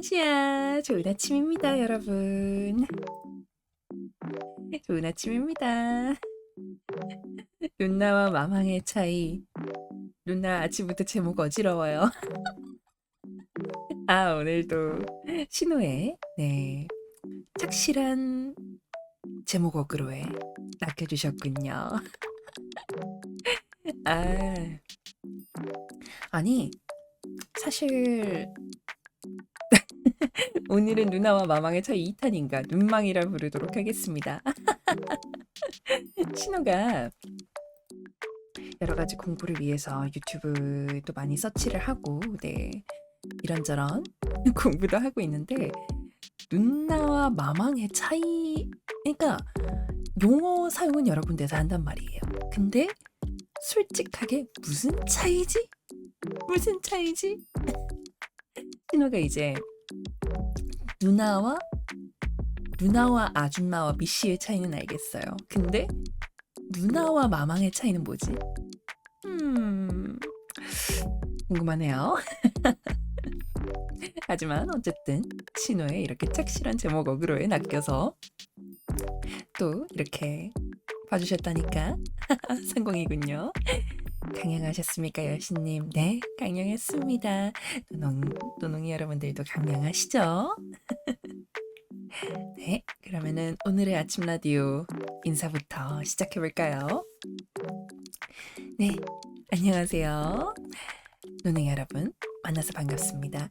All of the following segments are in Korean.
시야. 좋은 아침입니다, 여러분. 좋은 아침입니다. 룬나와 마망의 차이. 룬나 아침부터 제목 어지러워요. 오늘도 신호에, 착실한 제목 어그로에 낚여주셨군요. 아니, 사실, 오늘은 누나와 마망의 차이 2탄인가 눈망이라 부르도록 하겠습니다. 신호가 여러 가지 공부를 위해서 유튜브도 많이 서치를 하고, 이런저런 공부도 하고 있는데, 누나와 마망의 차이, 그러니까 용어 사용은 여러 군데서 한단 말이에요. 근데 솔직하게 무슨 차이지? 무슨 차이지? 신호가 이제 누나와 아줌마와 미씨의 차이는 알겠어요. 근데 누나와 마망의 차이는 뭐지? 궁금하네요. 하지만 어쨌든 신호에 이렇게 착실한 제목 어그로에 낚여서 또 이렇게 봐주셨다니까 성공이군요. 강령하셨습니까, 여신님? 네, 강령했습니다. 노농이 여러분들도 강령하시죠? 네, 그러면은 오늘의 아침 라디오 인사부터 시작해볼까요? 네, 안녕하세요. 노농이 여러분, 만나서 반갑습니다.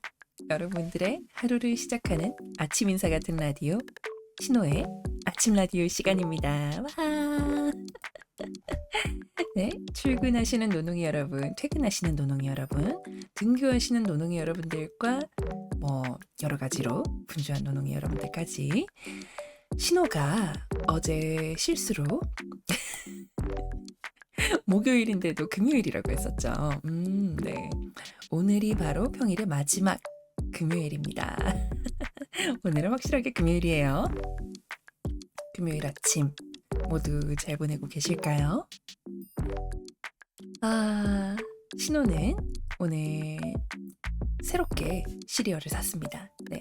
여러분들의 하루를 시작하는 아침 인사 같은 라디오, 신호의 아침 라디오 시간입니다. 와! 네, 출근하시는 노농이 여러분, 퇴근하시는 노농이 여러분, 등교하시는 노농이 여러분들과 여러 가지로 분주한 노농이 여러분들까지 신호가 어제 실수로 목요일인데도 금요일이라고 했었죠. 네. 오늘이 바로 평일의 마지막 금요일입니다. 오늘은 확실하게 금요일이에요. 금요일 아침 모두 잘 보내고 계실까요? 신호는 오늘 새롭게 시리얼을 샀습니다. 네.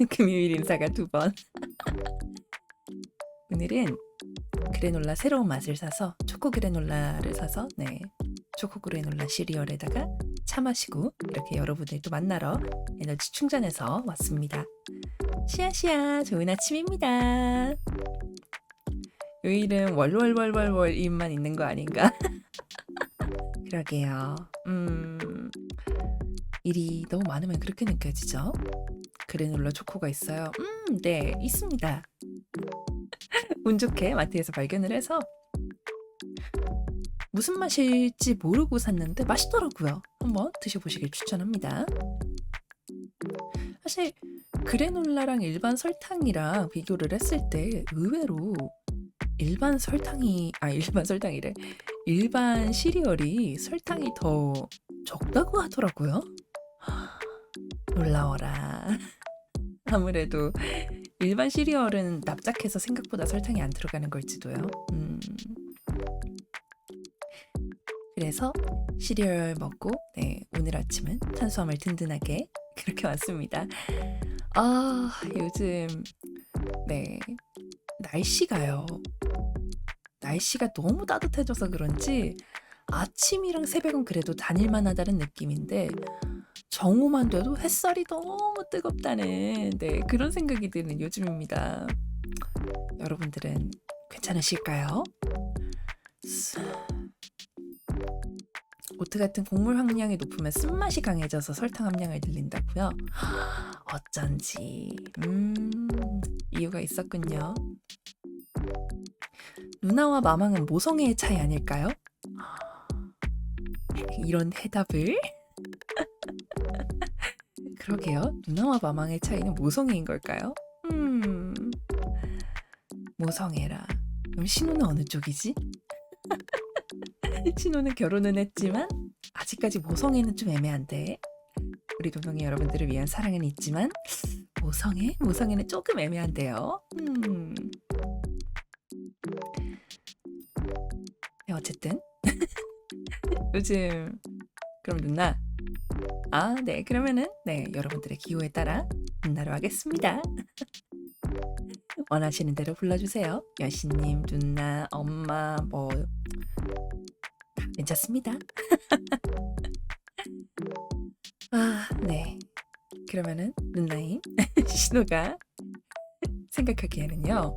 금요일 인사가 2번. 오늘은 그래놀라 새로운 맛을 사서 초코 그래놀라를 사서 초코 그래놀라 시리얼에다가 차 마시고 이렇게 여러분들도 만나러 에너지 충전해서 왔습니다. 시야 좋은 아침입니다. 요일은 월월월월월임만 있는 거 아닌가? 그러게요. 일이 너무 많으면 그렇게 느껴지죠? 그래놀라 초코가 있어요. 네, 있습니다. 운 좋게 마트에서 발견을 해서 무슨 맛일지 모르고 샀는데 맛있더라고요. 한번 드셔보시길 추천합니다. 사실 그래놀라랑 일반 설탕이랑 비교를 했을 때 의외로 일반 시리얼이 설탕이 더 적다고 하더라고요. 놀라워라. 아무래도 일반 시리얼은 납작해서 생각보다 설탕이 안 들어가는 걸지도요. 그래서 시리얼 먹고 오늘 아침은 탄수화물 든든하게 그렇게 왔습니다. 요즘 날씨가 너무 따뜻해져서 그런지 아침이랑 새벽은 그래도 다닐만 하다는 느낌인데 정오만 돼도 햇살이 너무 뜨겁다는 그런 생각이 드는 요즘입니다. 여러분들은 괜찮으실까요? 오트 같은 곡물 함량이 높으면 쓴맛이 강해져서 설탕 함량을 늘린다고요? 어쩐지 이유가 있었군요. 누나와 마망은 모성애의 차이 아닐까요? 이런 해답을? 그러게요. 누나와 마망의 차이는 모성애인 걸까요? 모성애라. 그럼 신호는 어느 쪽이지? 신호는 결혼은 했지만 아직까지 모성애는 좀 애매한데 우리 노동이 여러분들을 위한 사랑은 있지만 모성애는 조금 애매한데요. 어쨌든 요즘 그럼 누나 네. 그러면은 네, 여러분들의 기호에 따라 만나러 가겠습니다. 원하시는 대로 불러주세요. 여신님, 누나, 엄마 뭐 다 괜찮습니다. 네. 그러면은 누나인 신호가 생각하기에는요.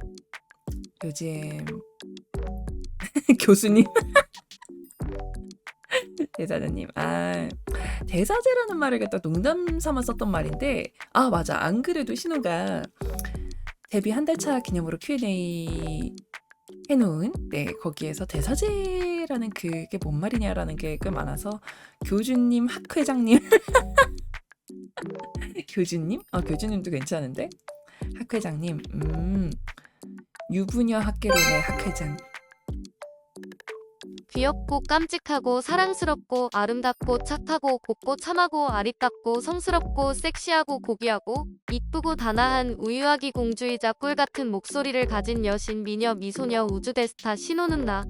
요즘 교수님, 대사자님, 대사제라는 말을 갖다 농담 삼아 썼던 말인데, 맞아. 안 그래도 신호가 데뷔 한 달 차 기념으로 Q&A 해놓은 거기에서 대사제라는 그게 뭔 말이냐라는 게 꽤 많아서 교주님, 학회장님, 교주님? 교주님도 괜찮은데? 학회장님, 유부녀 학개론의 학회장. 귀엽고 깜찍하고 사랑스럽고 아름답고 착하고 곱고 참하고 아리따고 성스럽고 섹시하고 고귀하고 이쁘고 단아한 우유아기 공주이자 꿀같은 목소리를 가진 여신 미녀 미소녀 우주대스타 신호는 나.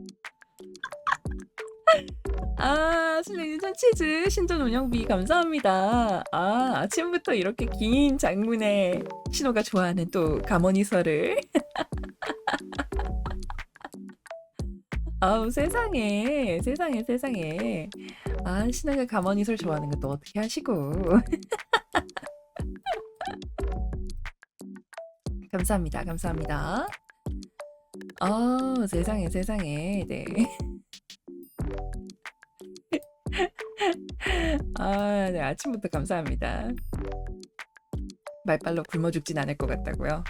슬레이션 치즈 신전 운영비 감사합니다. 아침부터 이렇게 긴 장문의 신호가 좋아하는 또 감언이설을. 세상에. 신호가 감언이설 좋아하는 것도 어떻게 하시고. 감사합니다. 세상에. 네. 네, 아침부터 감사합니다. 말빨로 굶어 죽진 않을 것 같다고요?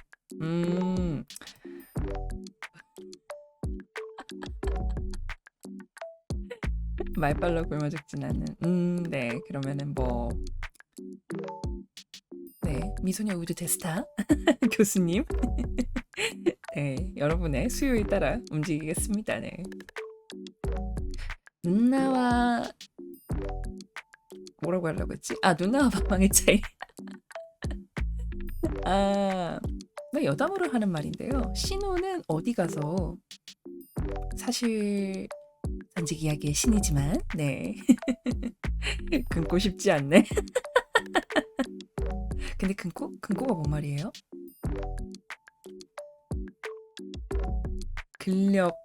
말빨로 굶어 죽진 않는. 네, 그러면은 미소녀 우주 대스타 교수님. 네, 여러분의 수요에 따라 움직이겠습니다. 네. 누나와 뭐라고 하려고 했지? 누나와 방황의 차이. 여담으로 하는 말인데요. 신호는 어디 가서 사실 전직 이야기의 신이지만 금고 싶지 않네. 근데 금고가 뭔 말이에요? 근력.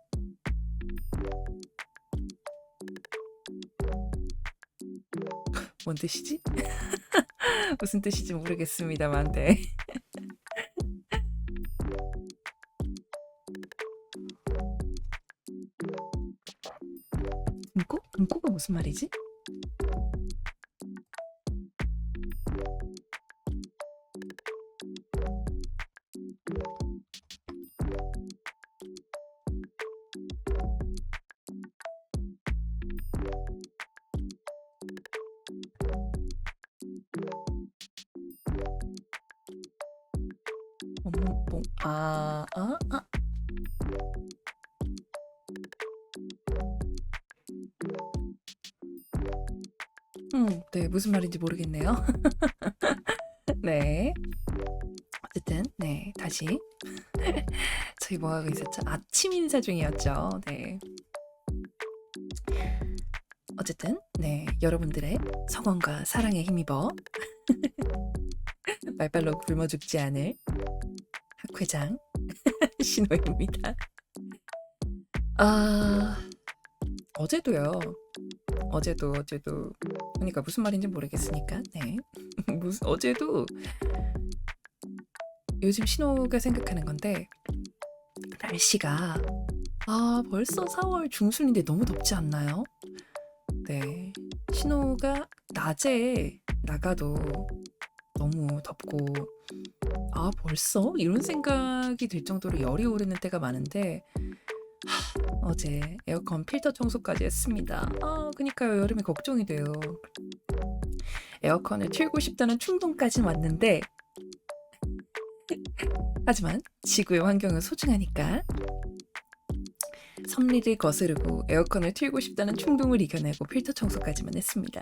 뭔 뜻이지? 무슨 뜻인지 모르겠습니다만, 네. 금고가 무슨 말이지? 네, 무슨 말인지 모르겠네요. 네. 어쨌든 다시 저희 뭐 하고 있었죠? 아침 인사 중이었죠. 네. 어쨌든 여러분들의 성원과 사랑에 힘입어 말빨로 굶어 죽지 않을 학회장 신호입니다. 어제도 그러니까 무슨 말인지 모르겠으니까 어제도 요즘 신호가 생각하는 건데, 날씨가 벌써 4월 중순인데 너무 덥지 않나요? 네, 신호가 낮에 나가도 너무 덥고 벌써? 이런 생각이 들 정도로 열이 오르는 때가 많은데 어제 에어컨 필터 청소까지 했습니다. 그니까요. 여름이 걱정이 돼요. 에어컨을 틀고 싶다는 충동까지 왔는데 하지만 지구의 환경은 소중하니까 섭리를 거스르고 에어컨을 틀고 싶다는 충동을 이겨내고 필터 청소까지만 했습니다.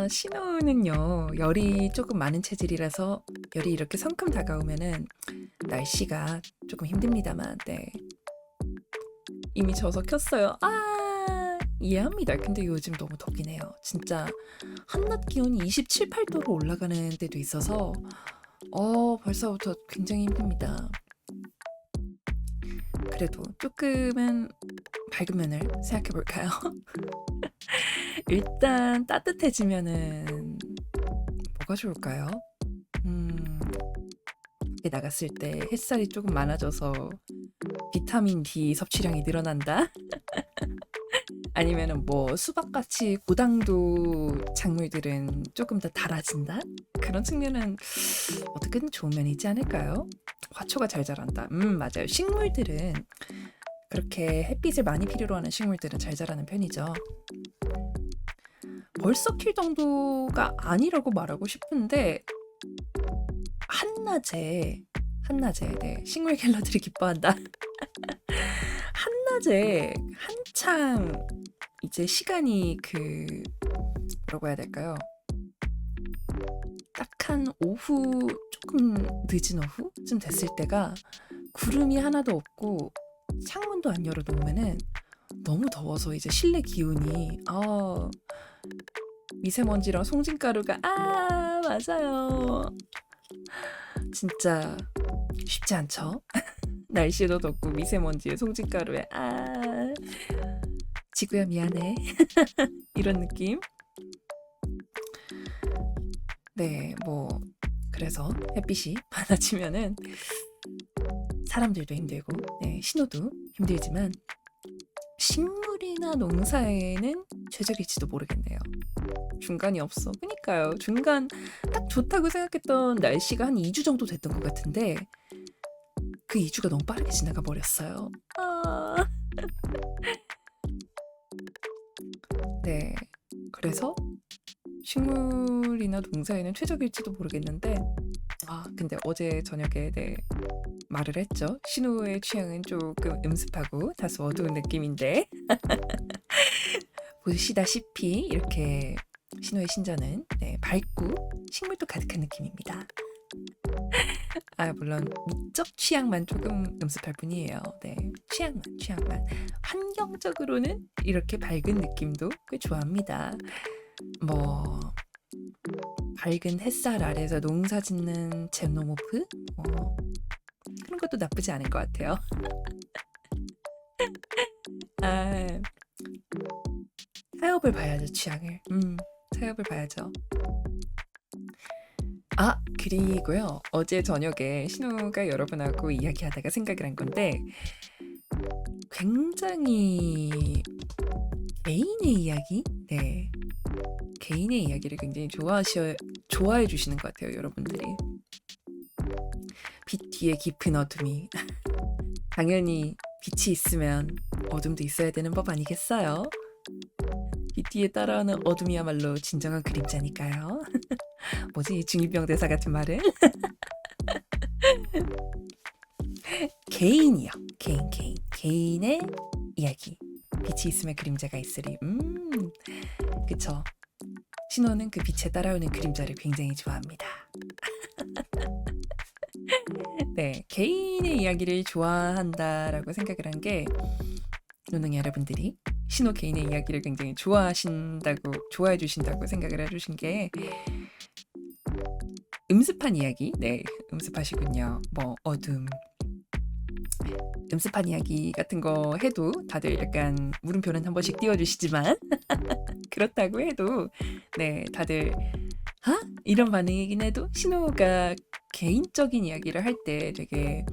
신호는요, 열이 조금 많은 체질이라서 열이 이렇게 성큼 다가오면은 날씨가 조금 힘듭니다만 이미 져서 켰어요. 이해합니다. 근데 요즘 너무 덥긴 해요. 진짜 한낮 기온이 27, 8도로 올라가는 때도 있어서 벌써부터 굉장히 힘듭니다. 그래도 조금은 밝은 면을 생각해 볼까요? 일단 따뜻해지면은 뭐가 좋을까요? 밖에 나갔을 때 햇살이 조금 많아져서 비타민 D 섭취량이 늘어난다? 아니면은 뭐 수박같이 고당도 작물들은 조금 더 달아진다? 그런 측면은 어떻게든 좋은 면이 있지 않을까요? 화초가 잘 자란다. 맞아요. 식물들은 그렇게 햇빛을 많이 필요로 하는 식물들은 잘 자라는 편이죠. 벌써 킬 정도가 아니라고 말하고 싶은데 한낮에 네, 식물 갤러들이 기뻐한다. 한낮에 한창 이제 시간이 뭐라고 해야 될까요? 딱 한 오후 조금 늦은 오후쯤 됐을 때가 구름이 하나도 없고 창문도 안 열어놓으면은 너무 더워서 이제 실내 기온이 미세먼지랑 송진가루가 맞아요. 진짜 쉽지 않죠? 날씨도 덥고 미세먼지에 송진가루에 지구야 미안해 이런 느낌. 네, 뭐 그래서 햇빛이 많아지면은 사람들도 힘들고 신호도 힘들지만 식물이나 농사에는 최적일지도 모르겠네요. 중간이 없어. 그러니까요. 중간 딱 좋다고 생각했던 날씨가 한 2주 정도 됐던 것 같은데 그 2주가 너무 빠르게 지나가 버렸어요. 네. 그래서 식물이나 농사에는 최적일지도 모르겠는데 근데 어제 저녁에 말을 했죠. 신우의 취향은 조금 음습하고 다소 어두운 느낌인데 보시다시피 이렇게 신우의 신전은 밝고 식물도 가득한 느낌입니다. 물론 미적 취향만 조금 음습할 뿐이에요. 네, 취향만. 환경적으로는 이렇게 밝은 느낌도 꽤 좋아합니다. 뭐 밝은 햇살 아래서 농사 짓는 젠노모프 그런 것도 나쁘지 않은 것 같아요. 타협을 봐야죠, 취향을. 타협을 봐야죠. 그리고요. 어제 저녁에 신우가 여러분하고 이야기하다가 생각을 한 건데 굉장히 개인의 이야기? 개인의 이야기를 굉장히 좋아해 주시는 것 같아요, 여러분들이. 빛 뒤에 깊은 어둠이 당연히 빛이 있으면 어둠도 있어야 되는 법 아니겠어요? 빛 뒤에 따라오는 어둠이야말로 진정한 그림자니까요. 뭐지 이 중2병 대사 같은 말은? 개인이요. 개인의 이야기. 빛이 있으면 그림자가 있으리. 그쵸. 신호는 그 빛에 따라오는 그림자를 굉장히 좋아합니다. 네, 개인의 이야기를 좋아한다라고 생각을 한 게 노능 여러분들이 신호 개인의 이야기를 굉장히 좋아해 주신다고 생각을 해주신 게 음습한 이야기, 음습하시군요. 뭐 어둠, 음습한 이야기 같은 거 해도 다들 약간 물음표는 한 번씩 띄워주시지만 그렇다고 해도 다들 이런 반응이긴 해도 신호가 개인적인 이야기를 할 때 되게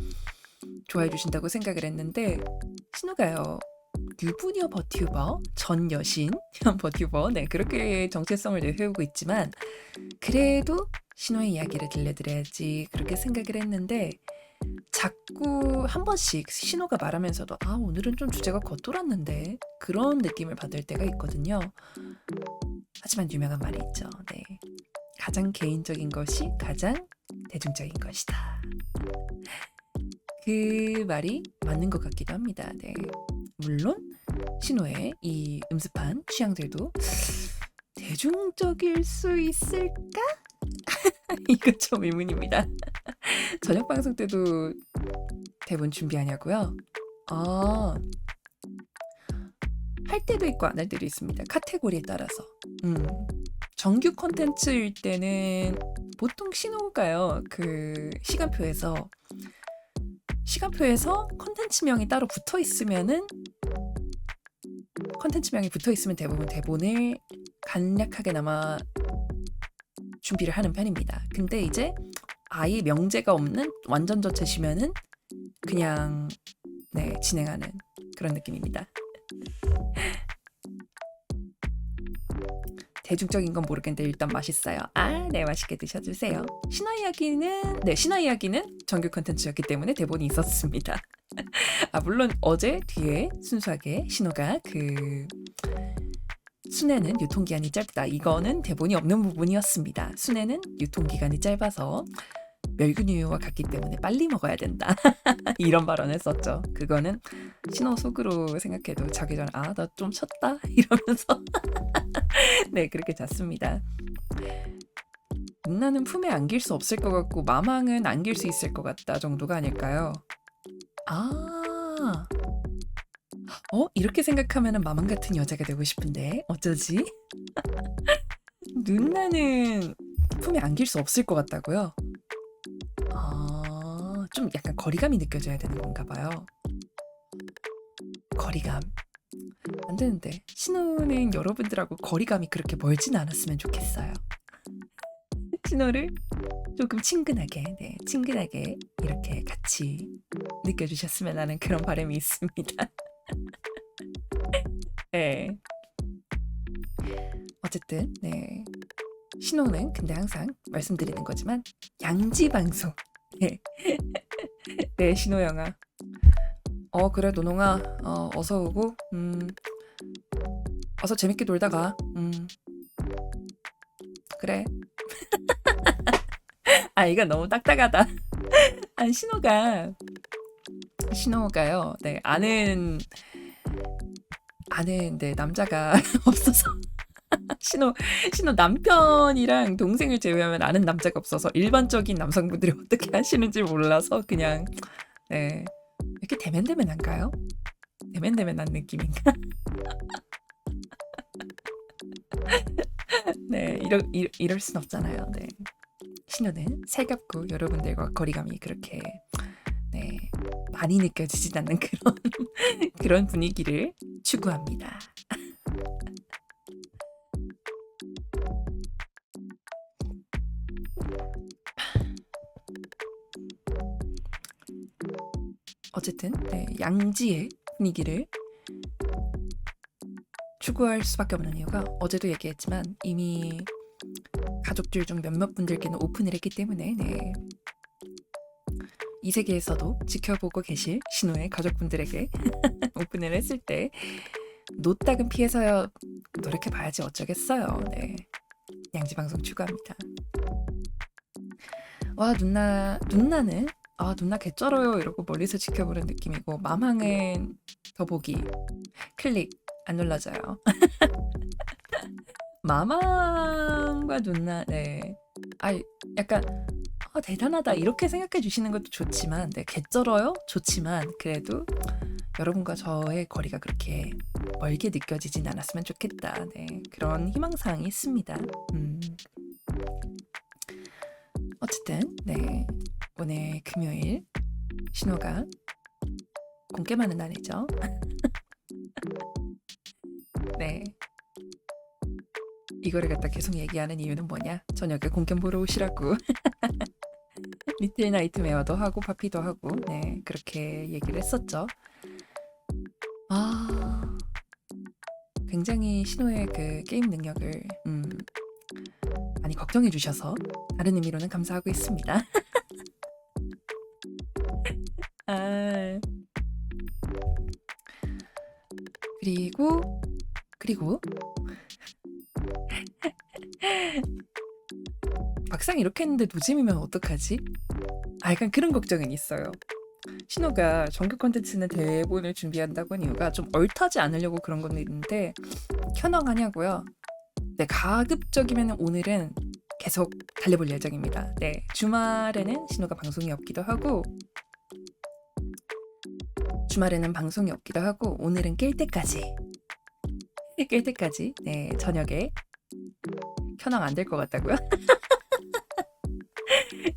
좋아해 주신다고 생각을 했는데 신호가요. 유부녀 버튜버, 전 여신 버튜버, 그렇게 정체성을 내세우고 있지만 그래도 신호의 이야기를 들려드려야지 그렇게 생각을 했는데 자꾸 한 번씩 신호가 말하면서도 오늘은 좀 주제가 겉돌았는데 그런 느낌을 받을 때가 있거든요. 하지만 유명한 말이 있죠. 가장 개인적인 것이 가장 대중적인 것이다. 그 말이 맞는 것 같기도 합니다. 물론 신호의 이 음습한 취향들도 대중적일 수 있을까? 이거 좀 의문입니다. 저녁 방송 때도 대본 준비하냐고요? 할 때도 있고 안 할 때도 있습니다. 카테고리에 따라서. 정규 콘텐츠일 때는 보통 신호가요. 그 시간표에서 콘텐츠명이 따로 붙어 있으면은 콘텐츠명이 붙어 있으면 대부분 대본을 간략하게나마 준비를 하는 편입니다. 근데 이제 아예 명제가 없는 완전 저체시면은 그냥 진행하는 그런 느낌입니다. 대중적인 건 모르겠는데 일단 맛있어요. 네, 맛있게 드셔주세요. 신화 이야기는 정규 콘텐츠였기 때문에 대본이 있었습니다. 물론 어제 뒤에 순수하게 신호가 순애는 유통기한이 짧다. 이거는 대본이 없는 부분이었습니다. 순애는 유통기간이 짧아서 멸균우유와 같기 때문에 빨리 먹어야 된다. 이런 발언을 했었죠. 그거는 신호 속으로 생각해도 자기 전에 나 좀 쳤다 이러면서 네, 그렇게 잤습니다. 누나는 품에 안길 수 없을 것 같고 마망은 안길 수 있을 것 같다 정도가 아닐까요? 이렇게 생각하면 마망 같은 여자가 되고 싶은데 어쩌지? 누나는 품에 안길 수 없을 것 같다고요? 좀 약간 거리감이 느껴져야 되는 건가 봐요. 거리감. 안 되는데. 신호는 여러분들하고 거리감이 그렇게 멀진 않았으면 좋겠어요. 신호를 조금 친근하게 이렇게 같이 느껴주셨으면 하는 그런 바람이 있습니다. 네. 어쨌든 신호는 근데 항상 말씀드리는 거지만 양지 방송. 네, 신호 영아. 그래 노농아. 어서 오고. 어서 재밌게 놀다 가. 그래. 이건 너무 딱딱하다. 신호가요. 네, 아는 남자가 없어서 신호 남편이랑 동생을 제외하면 아는 남자가 없어서 일반적인 남성분들이 어떻게 하시는지 몰라서 그냥 이렇게 대면대면한가요? 대면대면한 느낌인가? 네, 이럴 순 없잖아요. 네. 신호는 살갑고 여러분들과 거리감이 그렇게 많이 느껴지진 않는 그런 분위기를 추구합니다. 어쨌든 양지의 분위기를 추구할 수밖에 없는 이유가 어제도 얘기했지만 이미 가족들 중 몇몇 분들께는 오픈을 했기 때문에 이 세계에서도 지켜보고 계실 신호의 가족분들에게 오픈을 했을 때 노딱은 피해서 노력해봐야지 어쩌겠어요. 양지방송 추구합니다. 와 누나는 누나 개쩔어요 이러고 멀리서 지켜보는 느낌이고 마망은 더보기 클릭 안 눌러져요. 마망과 누나 약간 대단하다 이렇게 생각해 주시는 것도 좋지만 개쩔어요 좋지만 그래도 여러분과 저의 거리가 그렇게 멀게 느껴지진 않았으면 좋겠다. 그런 희망사항이 있습니다. 어쨌든 오늘 금요일 신호가 공개 많은 날이죠. 이거를 갖다 계속 얘기하는 이유는 뭐냐? 저녁에 공캠 보러 오시라고. 리틀 나이트메어도 하고 파피도 하고 그렇게 얘기를 했었죠. 굉장히 신호의 그 게임 능력을 많이 걱정해 주셔서 다른 의미로는 감사하고 있습니다. 그리고 막상 이렇게 했는데 노잼이면 어떡하지? 약간 그런 걱정은 있어요. 신호가 정규 콘텐츠는 대본을 준비한다고 한 이유가 좀 얼타지 않으려고 그런 건 있는데 현황하냐고요? 가급적이면 오늘은 계속 달려볼 예정입니다. 주말에는 신호가 방송이 없기도 하고 오늘은 깰 때까지 깰 때까지 네 저녁에 켜놓으면 안 될 것 같다고요?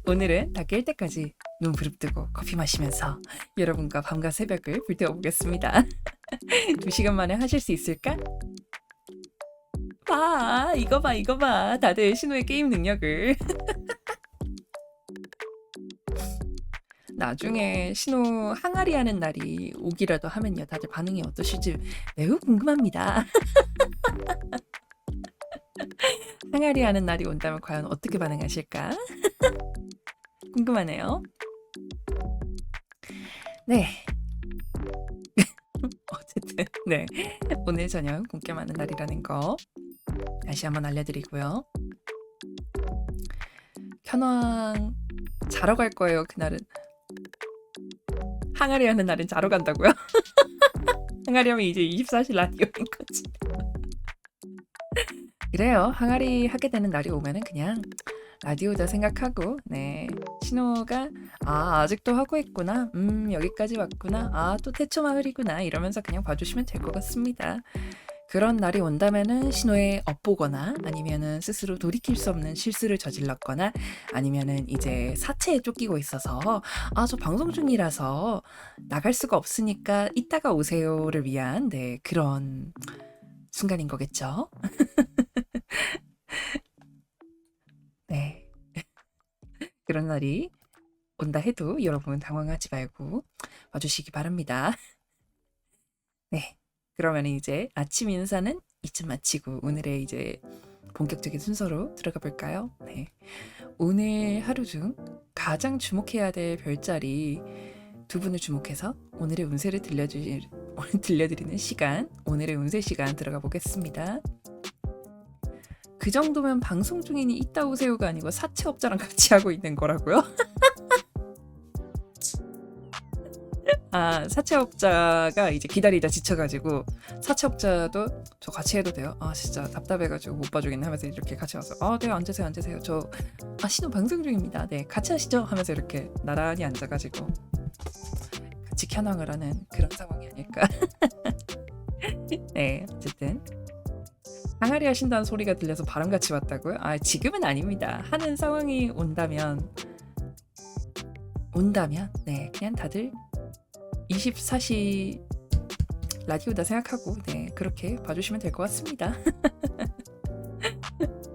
오늘은 다 깰 때까지 눈 부릅뜨고 커피 마시면서 여러분과 밤과 새벽을 불태워 보겠습니다. 2시간 만에 하실 수 있을까? 봐, 이거 봐, 이거 봐. 다들 신호의 게임 능력을. 나중에 신호 항아리 하는 날이 오기라도 하면요. 다들 반응이 어떠실지 매우 궁금합니다. 항아리 하는 날이 온다면 과연 어떻게 반응하실까? 궁금하네요. 네. 어쨌든 네. 오늘 저녁 공개하는 날이라는 거 다시 한번 알려드리고요. 현황 자러 갈 거예요. 그날은. 항아리 하는 날은 자러 간다고요? 항아리 하면 이제 24시 라디오인 거지. 그래요. 항아리 하게 되는 날이 오면은 그냥 라디오다 생각하고 네 신호가 아직도 하고 있구나 여기까지 왔구나 또 태초마을이구나 이러면서 그냥 봐주시면 될 것 같습니다. 그런 날이 온다면은 신호에 엇보거나 아니면은 스스로 돌이킬 수 없는 실수를 저질렀거나 아니면은 이제 사채에 쫓기고 있어서 저 방송 중이라서 나갈 수가 없으니까 이따가 오세요를 위한 네 그런 순간인 거겠죠. 네. 그런 날이 온다 해도 여러분 당황하지 말고 와주시기 바랍니다. 네. 그러면 이제 아침 인사는 이쯤 마치고 오늘의 이제 본격적인 순서로 들어가 볼까요? 네. 오늘 하루 중 가장 주목해야 될 별자리 두 분을 주목해서 오늘의 운세를 들려드리는 시간, 오늘의 운세 시간 들어가 보겠습니다. 그 정도면 방송 중이니 이따 오세요가 아니고 사채업자랑 같이 하고 있는 거라고요? 사채업자가 이제 기다리다 지쳐가지고 사채업자도 저 같이 해도 돼요? 진짜 답답해가지고 못 봐주겠네 하면서 이렇게 같이 와서 네 앉으세요 저 신호 방송 중입니다 네 같이 하시죠 하면서 이렇게 나란히 앉아가지고 같이 켜낭을 하는 그런 상황이 아닐까. 네 어쨌든 항아리 하신다는 소리가 들려서 바람같이 왔다고요? 지금은 아닙니다. 하는 상황이 온다면 네 그냥 다들 24시 라디오다 생각하고 네 그렇게 봐주시면 될 것 같습니다.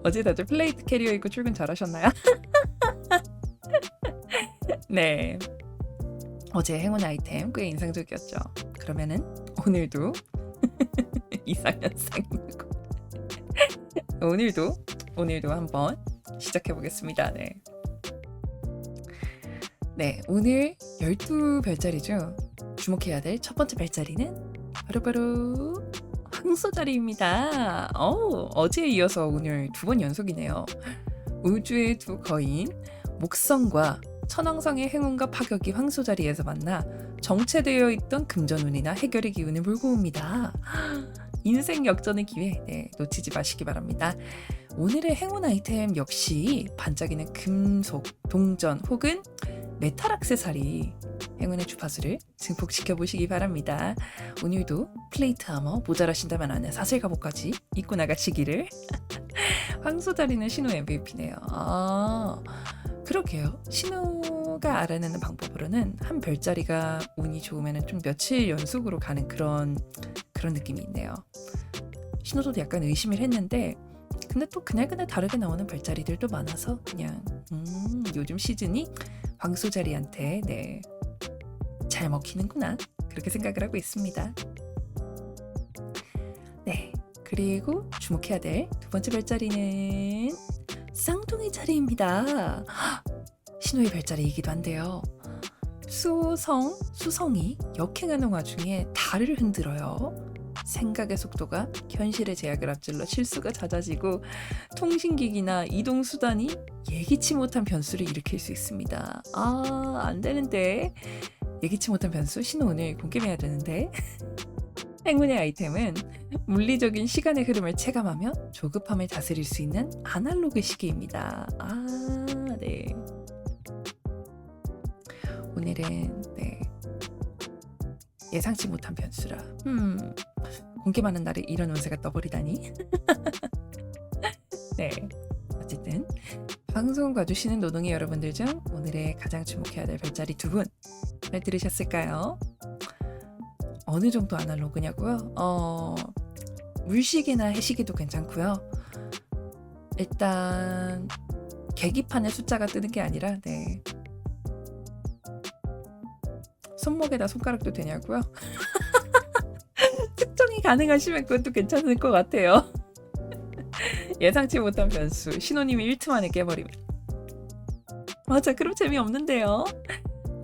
어제 다들 플레이트 캐리어 입고 출근 잘하셨나요? 네 어제 행운 아이템 꽤 인상적이었죠. 그러면은 오늘도 이상현상이고 오늘도 한번 시작해 보겠습니다. 네 오늘 12별자리 중 주목해야 될 첫 번째 별자리는 바로 황소자리입니다. 어제에 이어서 오늘 2번 연속이네요. 우주의 두 거인 목성과 천왕성의 행운과 파격이 황소자리에서 만나 정체되어 있던 금전운이나 해결의 기운을 몰고 옵니다. 인생 역전의 기회 놓치지 마시기 바랍니다. 오늘의 행운 아이템 역시 반짝이는 금속, 동전 혹은 메탈 액세서리 행운의 주파수를 증폭시켜 보시기 바랍니다. 오늘도 플레이트 아머 모자라신다면 안에 사슬 갑옷까지 입고 나가시기를. 황소자리는 신호 MVP네요. 그러게요. 신호가 알아내는 방법으로는 한 별자리가 운이 좋으면 좀 며칠 연속으로 가는 그런 느낌이 있네요. 신호도 약간 의심을 했는데 근데 또 그날그날 다르게 나오는 별자리들도 많아서 그냥 요즘 시즌이 황소자리한테 잘 먹히는구나 그렇게 생각을 하고 있습니다. 네 그리고 주목해야 될 두 번째 별자리는 쌍둥이 자리입니다. 신호의 별자리이기도 한데요. 수성이 역행하는 와중에 달을 흔들어요. 생각의 속도가 현실의 제약을 앞질러 실수가 잦아지고 통신기기나 이동수단이 예기치 못한 변수를 일으킬 수 있습니다. 안 되는데 예기치 못한 변수 신호 오늘 공개해야 되는데 행운의 아이템은 물리적인 시간의 흐름을 체감하며 조급함을 다스릴 수 있는 아날로그 시계입니다. 네. 오늘은 예상치 못한 변수라 공개하는 날에 이런 운세가 떠버리다니. 네, 어쨌든 방송 봐주시는 노동의 여러분들 중 오늘의 가장 주목해야 될 별자리 두 분 잘 들으셨을까요? 어느 정도 아날로그냐고요? 물시계나 해시계도 괜찮고요. 일단 계기판에 숫자가 뜨는 게 아니라 네. 손목에다 손가락도 되냐고요? 특정이 가능하시면 그것도 괜찮을 것 같아요. 예상치 못한 변수. 신호님이 1트 만에 깨버리면. 맞아, 그럼 재미없는데요.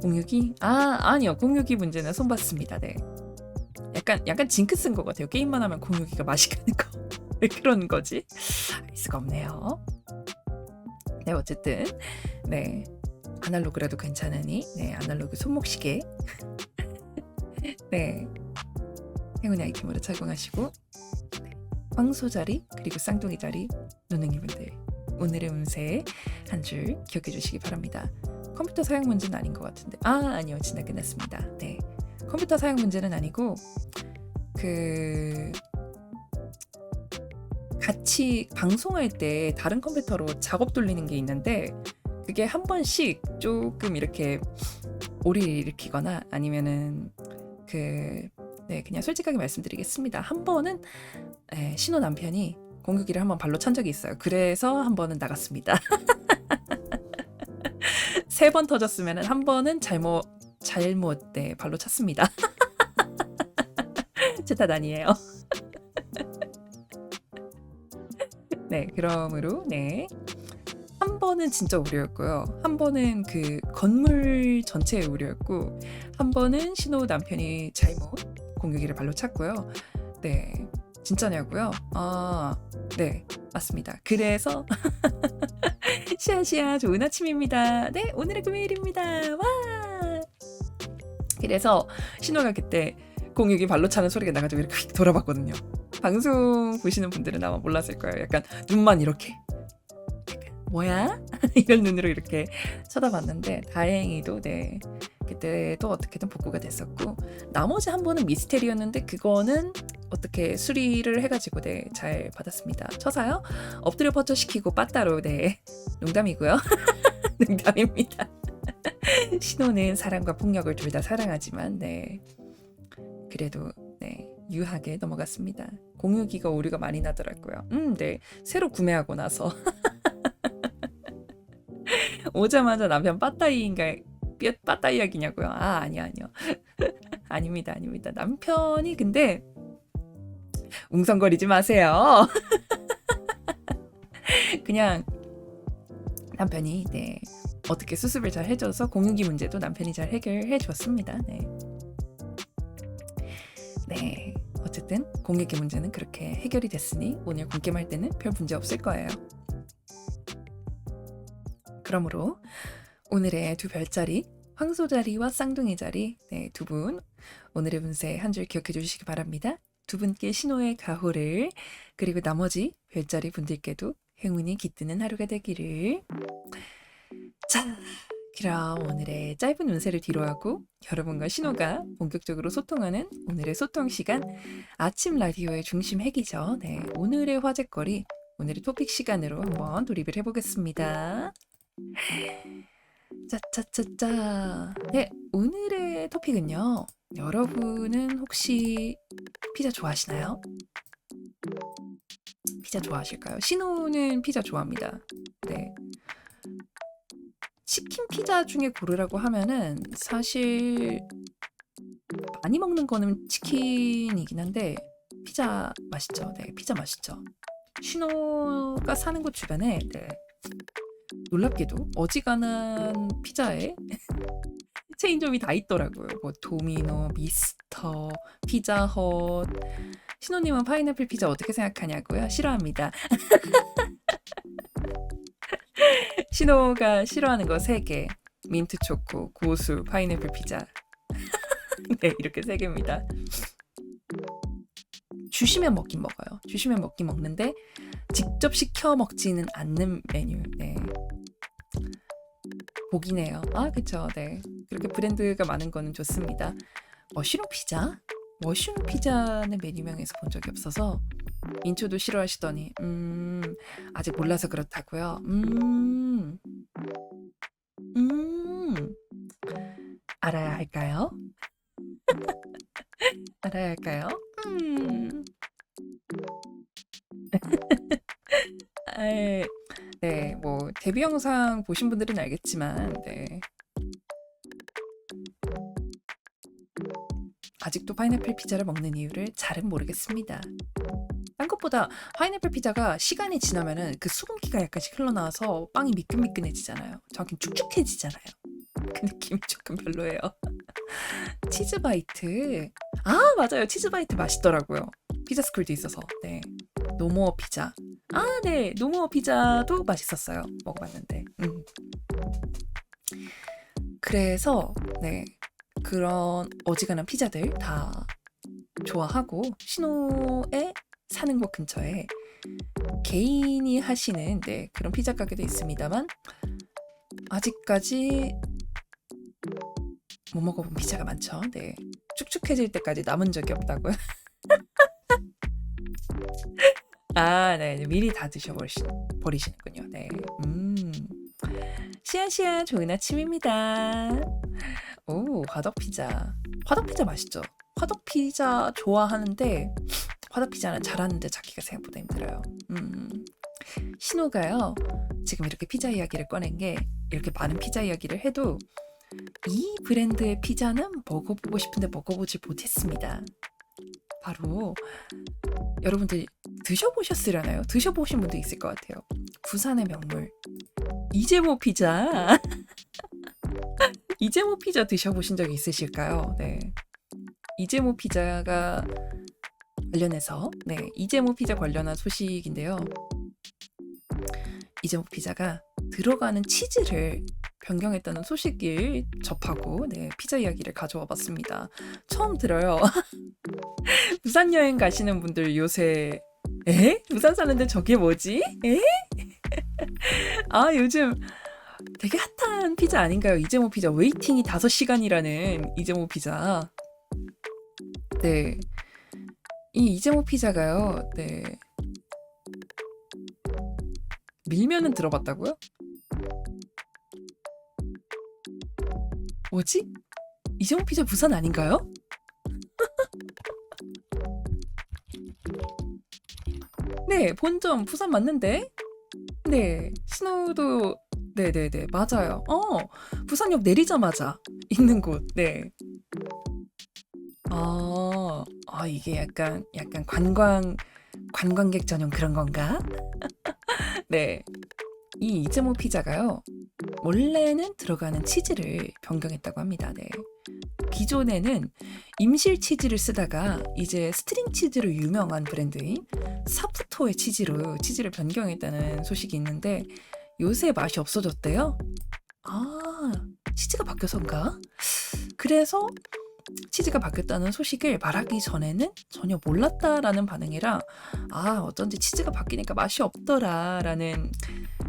062? 아니요. 062 문제는 손봤습니다. 네. 약간 징크스인 것 같아요. 게임만 하면 062가 맛이 가는 거. 왜 그런 거지? 알 수가 없네요. 네, 어쨌든 네. 아날로그라도 괜찮으니 네, 아날로그 손목시계 네, 행운의 아이템으로 착용하시고 네, 황소자리 그리고 쌍둥이 자리 노능이분들 오늘의 운세 한 줄 기억해 주시기 바랍니다. 컴퓨터 사용 문제는 아닌 것 같은데 아니요, 진짜 끝났습니다. 네, 컴퓨터 사용 문제는 아니고 같이 방송할 때 다른 컴퓨터로 작업 돌리는 게 있는데 그게 한 번씩 조금 이렇게 오리를 일으키거나 아니면은 네, 그냥 솔직하게 말씀드리겠습니다. 한 번은 신호 남편이 공유기를 한번 발로 찬 적이 있어요. 그래서 한 번은 나갔습니다. 3번 터졌으면 한 번은 잘못 네, 발로 찼습니다. 제 탓 아니에요. 네, 그러므로 네. 한 번은 진짜 우려였고요. 한 번은 그 건물 전체의 우려였고, 한 번은 신호 남편이 잘못 공유기를 발로 찼고요. 네, 진짜냐고요? 네, 맞습니다. 그래서 시아시아 좋은 아침입니다. 네, 오늘은 금요일입니다. 와! 그래서 신호가 그때 공유기 발로 차는 소리가 나가지고 이렇게 돌아봤거든요. 방송 보시는 분들은 아마 몰랐을 거예요. 약간 눈만 이렇게 뭐야? 이런 눈으로 이렇게 쳐다봤는데 다행히도 네, 그때도 어떻게든 복구가 됐었고 나머지 한 번은 미스테리였는데 그거는 어떻게 수리를 해가지고 네, 잘 받았습니다. 쳐서요? 엎드려 뻗쳐 시키고 빠따로 네, 농담이고요. 농담입니다. 신호는 사랑과 폭력을 둘 다 사랑하지만 네, 그래도 네, 유하게 넘어갔습니다. 공유기가 오류가 많이 나더라고요. 네, 새로 구매하고 나서 오자마자 남편 빠따이인가 빠따 이야기냐고요? 아니요. 아닙니다. 남편이 근데 웅성거리지 마세요. 그냥 남편이 네, 어떻게 수습을 잘 해줘서 공유기 문제도 남편이 잘 해결해 줬습니다. 네, 어쨌든 공유기 문제는 그렇게 해결이 됐으니 오늘 공개할 때는 별 문제 없을 거예요. 그러므로 오늘의 두 별자리 황소자리와 쌍둥이 자리 네, 두 분 오늘의 운세 한 줄 기억해 주시기 바랍니다. 두 분께 신호의 가호를 그리고 나머지 별자리 분들께도 행운이 깃드는 하루가 되기를. 자, 그럼 오늘의 짧은 운세를 뒤로하고 여러분과 신호가 본격적으로 소통하는 오늘의 소통 시간 아침 라디오의 중심 핵이죠. 네, 오늘의 화제거리 오늘의 토픽 시간으로 한번 돌입을 해보겠습니다. 짜짜짜짜. 네, 오늘의 토픽은요. 여러분은 혹시 피자 좋아하시나요? 피자 좋아하실까요? 신호는 피자 좋아합니다. 네. 치킨 피자 중에 고르라고 하면은 사실 많이 먹는 거는 치킨이긴 한데 피자 맛있죠. 네, 피자 맛있죠. 신호가 사는 곳 주변에 네. 놀랍게도 어지간한 피자에 체인점이 다 있더라고요. 뭐 도미노, 미스터, 피자헛. 신호님은 파인애플 피자 어떻게 생각하냐고요? 싫어합니다. 신호가 싫어하는 거 3개. 민트 초코, 고수, 파인애플 피자. 네, 이렇게 3개입니다. 주시면 먹긴 먹어요. 주시면 먹긴 먹는데 직접 시켜 먹지는 않는 메뉴. 네. 복이네요. 그쵸. 네. 그렇게 브랜드가 많은 거는 좋습니다. 머쉬룸 피자? 머쉬룸 피자는 맨 유명해서 본 적이 없어서 인초도 싫어하시더니 아직 몰라서 그렇다고요. 음, 알아야 할까요? 알아야 할까요? 음. 아, 네, 뭐 데뷔 영상 보신 분들은 알겠지만, 네. 아직도 파인애플 피자를 먹는 이유를 잘은 모르겠습니다. 딴 것보다 파인애플 피자가 시간이 지나면은 그 수분기가 약간씩 흘러나와서 빵이 미끈미끈해지잖아요. 정확히 축축해지잖아요. 그 느낌이 조금 별로예요. 치즈 바이트. 아, 맞아요. 치즈 바이트 맛있더라고요. 피자 스쿨도 있어서. 네. 노모어 피자. 아, 네. 노모어 피자도 맛있었어요. 먹어봤는데. 그래서 네. 그런 어지간한 피자들 다 좋아하고 신호에 사는 곳 근처에 개인이 하시는 네, 그런 피자 가게도 있습니다만 아직까지 못 먹어본 피자가 많죠. 네. 축축해질 때까지 남은 적이 없다고요. 아, 네. 미리 다 버리시는군요. 네. 시아시아 좋은 아침입니다. 오, 화덕피자. 화덕피자 맛있죠? 화덕피자 좋아하는데 화덕피자는 잘하는데 찾기가 생각보다 힘들어요. 신호가요. 지금 이렇게 피자 이야기를 꺼낸 게 이렇게 많은 피자 이야기를 해도 이 브랜드의 피자는 먹어보고 싶은데 먹어보지 못했습니다. 바로 여러분들 드셔보셨으려나요? 드셔보신 분도 있을 것 같아요. 부산의 명물 이재모 피자. 이재모 피자 드셔보신 적 있으실까요? 네. 이재모 피자가 관련해서 네, 이재모 피자 관련한 소식인데요. 이재모 피자가 들어가는 치즈를 변경했다는 소식을 접하고 네, 피자 이야기를 가져와 봤습니다. 처음 들어요. 부산 여행 가시는 분들 요새 부산 사는데 저게 뭐지? 아, 요즘 되게 핫한 피자 아닌가요? 이재모 피자. 웨이팅이 5시간이라는 이재모 피자. 네. 이 이재모 피자가요. 네. 밀면은 들어봤다고요? 뭐지? 이재모 피자 부산 아닌가요? 네, 본점 부산 맞는데? 네, 신호도 네네네 맞아요. 부산역 내리자마자 있는 곳. 네. 이게 약간 관광객 전용 그런 건가? 네. 이 이재모 피자가요. 원래는 들어가는 치즈를 변경했다고 합니다. 네. 기존에는 임실 치즈를 쓰다가 이제 스트링 치즈로 유명한 브랜드인 사푸토의 치즈로 치즈를 변경했다는 소식이 있는데 요새 맛이 없어졌대요. 아, 치즈가 바뀌어서인가? 그래서 치즈가 바뀌었다는 소식을 말하기 전에는 전혀 몰랐다라는 반응이라 어쩐지 치즈가 바뀌니까 맛이 없더라라는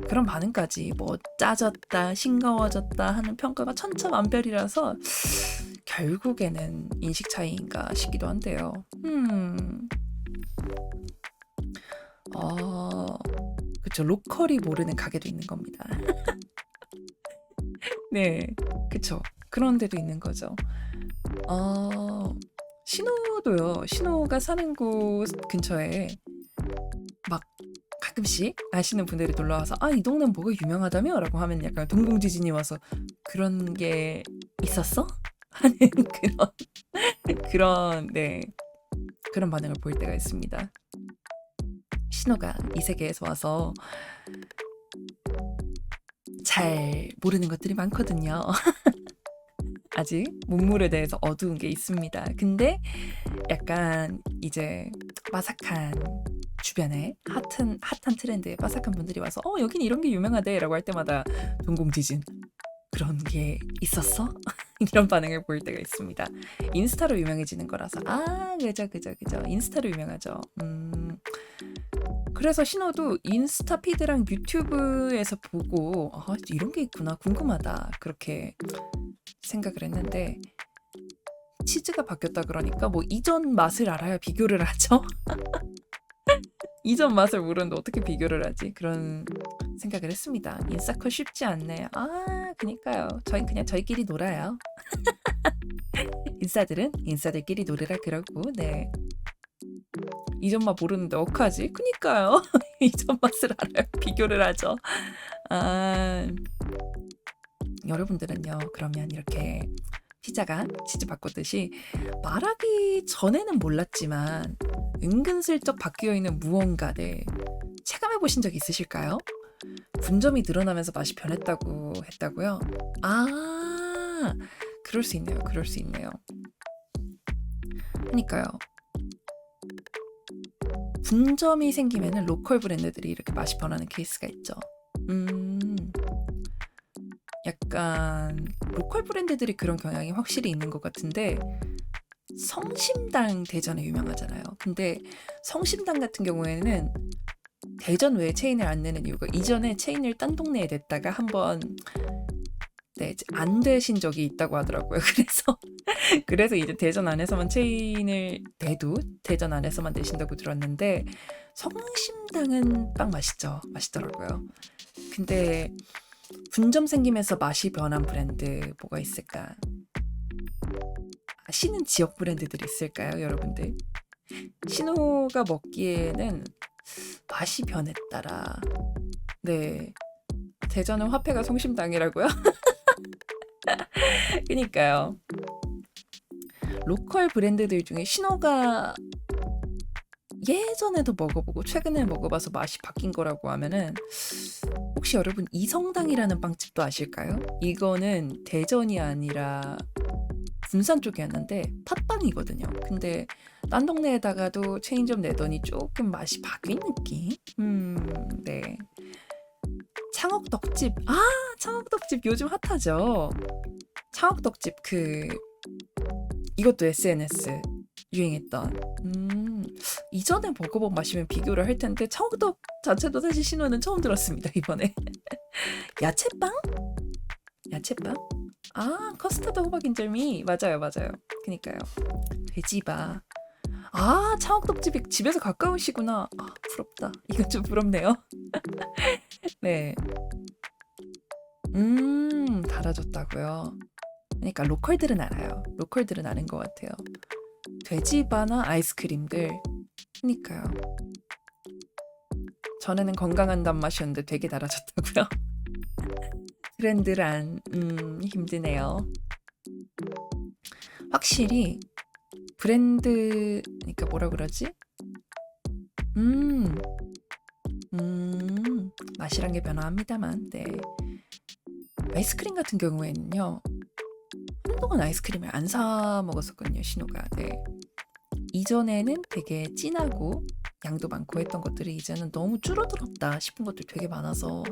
그런 반응까지 뭐 짜졌다, 싱거워졌다 하는 평가가 천차만별이라서 결국에는 인식 차이인가 싶기도 한데요. 그쵸. 로컬이 모르는 가게도 있는 겁니다. 네, 그쵸. 그런 데도 있는 거죠. 신호도요. 신호가 사는 곳 근처에 막 가끔씩 아시는 분들이 놀러와서 이 동네는 뭐가 유명하다며? 라고 하면 약간 동공지진이 와서 그런 게 있었어? 하는 그런 반응을 보일 때가 있습니다. 신호가 이 세계에서 와서 잘 모르는 것들이 많거든요. 아직 문물에 대해서 어두운 게 있습니다. 근데 약간 이제 빠삭한 주변에 핫한 트렌드에 빠삭한 분들이 와서 여긴 이런 게 유명하대 라고 할 때마다 동공지진 그런 게 있었어? 이런 반응을 보일 때가 있습니다. 인스타로 유명해지는 거라서 그죠 인스타로 유명하죠. 그래서 신호도 인스타 피드랑 유튜브에서 보고 이런 게 있구나 궁금하다 그렇게 생각을 했는데 치즈가 바뀌었다 그러니까 뭐 이전 맛을 알아야 비교를 하죠. 이전 맛을 모르는데 어떻게 비교를 하지? 그런 생각을 했습니다. 인싸컷 쉽지 않네. 아, 그니까요. 저희 그냥 저희끼리 놀아요. 인싸들은 인싸들끼리 놀으라 그러고, 네. 이전 맛 모르는데 어떡하지? 그니까요. 이전 맛을 알아요. 비교를 하죠. 아, 여러분들은요, 그러면 이렇게 피자가 치즈 바꿨듯이 말하기 전에는 몰랐지만 은근슬쩍 바뀌어 있는 무언가를 체감해 보신 적 있으실까요? 분점이 늘어나면서 맛이 변했다고 했다고요? 아, 그럴 수 있네요. 그럴 수 있네요. 그러니까요. 분점이 생기면은 로컬 브랜드들이 이렇게 맛이 변하는 케이스가 있죠. 약간 로컬 브랜드들이 그런 경향이 확실히 있는 것 같은데 성심당 대전에 유명하잖아요. 근데 성심당 같은 경우에는 대전 외에 체인을 안 내는 이유가 이전에 체인을 딴 동네에 냈다가 한번 안 되신 적이 있다고 하더라고요. 그래서 이제 대전 안에서만 체인을 내도 대전 안에서만 내신다고 들었는데 성심당은 빵 맛있더라고요. 근데 분점 생기면서 맛이 변한 브랜드 뭐가 있을까? 아시는 지역 브랜드들이 있을까요, 여러분들? 신호가 먹기에는 맛이 변했더라. 네, 대전은 화폐가 성심당이라고요? 그니까요. 로컬 브랜드들 중에 신호가 예전에도 먹어보고 최근에 먹어봐서 맛이 바뀐 거라고 하면은 혹시 여러분 이성당이라는 빵집도 아실까요? 이거는 대전이 아니라 군산 쪽이었는데 팥빵이거든요. 근데 딴 동네에다가도 체인점 내더니 조금 맛이 바뀐 느낌? 네. 창옥떡집. 아, 창옥떡집 요즘 핫하죠. 창옥떡집 이것도 SNS 유행했던. 이전에 먹어본 맛이면 비교를 할 텐데 창옥떡 자체도 사실 신호는 처음 들었습니다, 이번에. 야채빵? 야채빵? 아, 커스터드 호박 인절미. 맞아요. 그니까요. 돼지바. 아, 창옥떡집이 집에서 가까우시구나. 아, 부럽다. 이건 좀 부럽네요. 네. 달아줬다고요. 그러니까 로컬들은 알아요. 로컬들은 아는 것 같아요. 돼지바나 아이스크림들. 그니까요. 전에는 건강한 단맛이었는데 되게 달아졌다고요. 트렌드란 힘드네요. 확실히 브랜드 그러니까 뭐라 그러지? 맛이란 게 변화합니다만, 네. 아이스크림 같은 경우에는요. 한동안 아이스크림을 안 사 먹었었거든요, 신호가. 네. 이전에는 되게 진하고 양도 많고 했던 것들이 이제는 너무 줄어들었다 싶은 것들 되게 많아서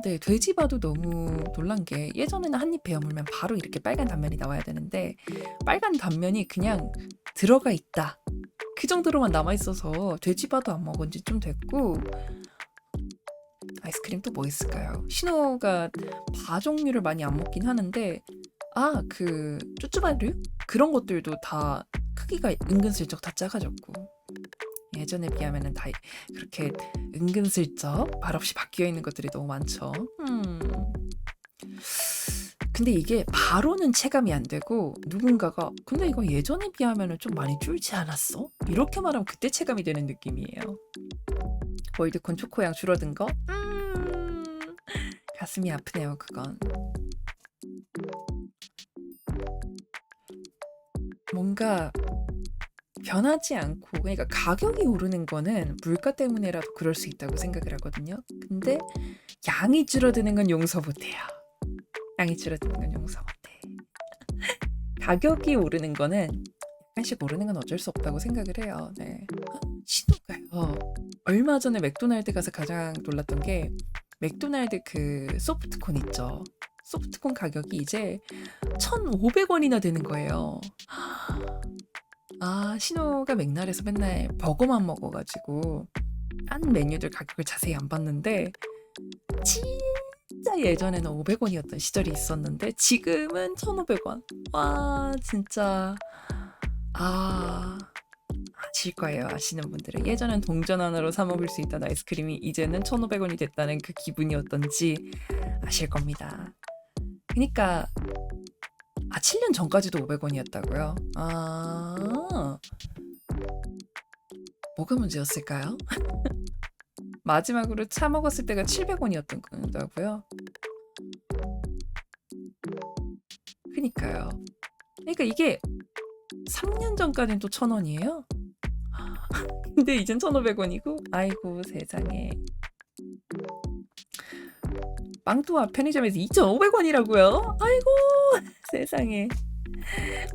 네, 돼지바도 너무 놀란 게 예전에는 한 입 베어 물면 바로 이렇게 빨간 단면이 나와야 되는데 빨간 단면이 그냥 들어가 있다. 그 정도로만 남아 있어서 돼지바도 안 먹은 지 좀 됐고 아이스크림 또 뭐 있을까요? 신호가 바 종류를 많이 안 먹긴 하는데 쭈쭈바류? 그런 것들도 다 크기가 은근슬쩍 다 작아졌고 예전에 비하면은 다 그렇게 은근슬쩍 말없이 바뀌어 있는 것들이 너무 많죠. 근데 이게 바로는 체감이 안 되고 누군가가 근데 이거 예전에 비하면은 좀 많이 줄지 않았어? 이렇게 말하면 그때 체감이 되는 느낌이에요. 월드콘 초코양 줄어든 거? 가슴이 아프네요, 그건. 뭔가 변하지 않고 그러니까 가격이 오르는 거는 물가 때문에라도 그럴 수 있다고 생각을 하거든요. 근데 양이 줄어드는 건 용서 못해요. 양이 줄어드는 건 용서 못해. 가격이 오르는 거는 약간씩 오르는 건 어쩔 수 없다고 생각을 해요. 네. 신호가요. 얼마 전에 맥도날드 가서 가장 놀랐던 게 맥도날드 그 소프트콘 있죠. 소프트콘 가격이 이제 1,500원이나 되는 거예요. 신호가 맥날에서 맨날 버거만 먹어가지고 딴 메뉴들 가격을 자세히 안 봤는데 진짜 예전에는 500원이었던 시절이 있었는데 지금은 1,500원. 와, 진짜. 아, 아실 거예요. 아시는 분들은. 예전엔 동전 하나로 사 먹을 수 있던 아이스크림이 이제는 1,500원이 됐다는 그 기분이 어떤지 아실 겁니다. 그러니까 7년 전까지도 500원이었다고요? 뭐가 문제였을까요? 마지막으로 차 먹었을 때가 700원이었던 거다고요? 그니까요. 그러니까 이게 3년 전까지는 또 1,000원이에요? 근데 이젠 1,500원이고? 아이고 세상에. 빵또와 편의점에서 2,500원이라고요? 아이고 세상에.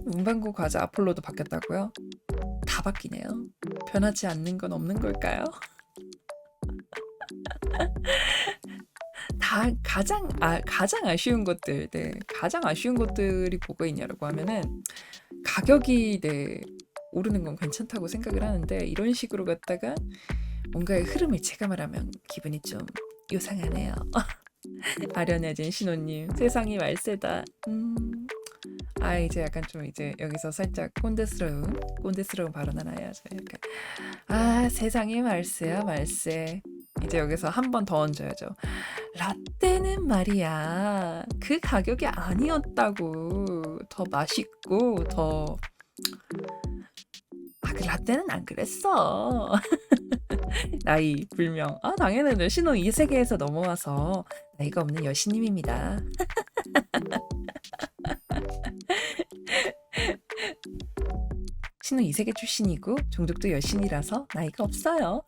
문방구 과자 아폴로도 바뀌었다고요? 다 바뀌네요. 변하지 않는 건 없는 걸까요? 다 가장 아쉬운 것들, 네, 가장 아쉬운 것들이 뭐가 있냐라고 하면은 가격이 오르는 건 괜찮다고 생각을 하는데 이런 식으로 갖다가 뭔가의 흐름을 체감하려면 기분이 좀 요상하네요. 아련해진 신호님, 세상이 말세다. 이제 약간 좀 이제 여기서 살짝 꼰대스러운 발언 하나 해야죠. 약간 세상이 말세야 말세. 이제 여기서 한 번 더 얹어야죠. 라떼는 말이야 그 가격이 아니었다고. 더 맛있고 더 그 라떼는 안 그랬어. 나이 불명. 당연히 신호 이 세계에서 넘어와서 나이가 없는 여신님입니다. 신호 이 세계 출신이고 종족도 여신이라서 나이가 없어요.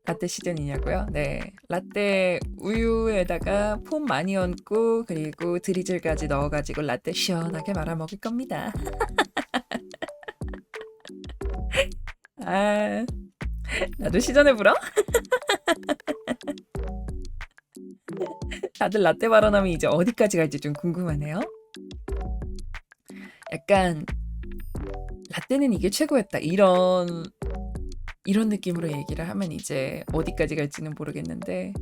라떼 시즌이냐고요? 네, 라떼 우유에다가 폼 많이 얹고 그리고 드리즐까지 넣어가지고 라떼 시원하게 말아 먹을 겁니다. 나도 시전해 불어? 다들 라떼 발언하면 이제 어디까지 갈지 좀 궁금하네요. 약간 라떼는 이게 최고였다 이런 느낌으로 얘기를 하면 이제 어디까지 갈지는 모르겠는데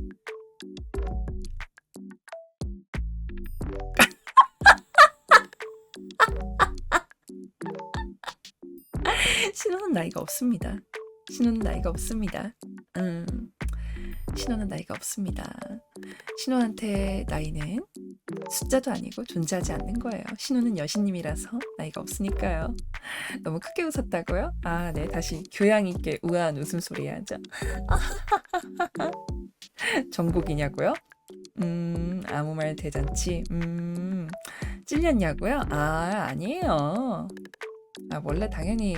신호는 나이가 없습니다. 신호는 나이가 없습니다. 신호는 나이가 없습니다. 신호한테 나이는 숫자도 아니고 존재하지 않는 거예요. 신호는 여신님이라서 나이가 없으니까요. 너무 크게 웃었다고요? 네, 다시 교양 있게 우아한 웃음소리 해야죠. 정곡이냐고요? 아무 말 대잔치. 찔렸냐고요? 아니에요. 원래 당연히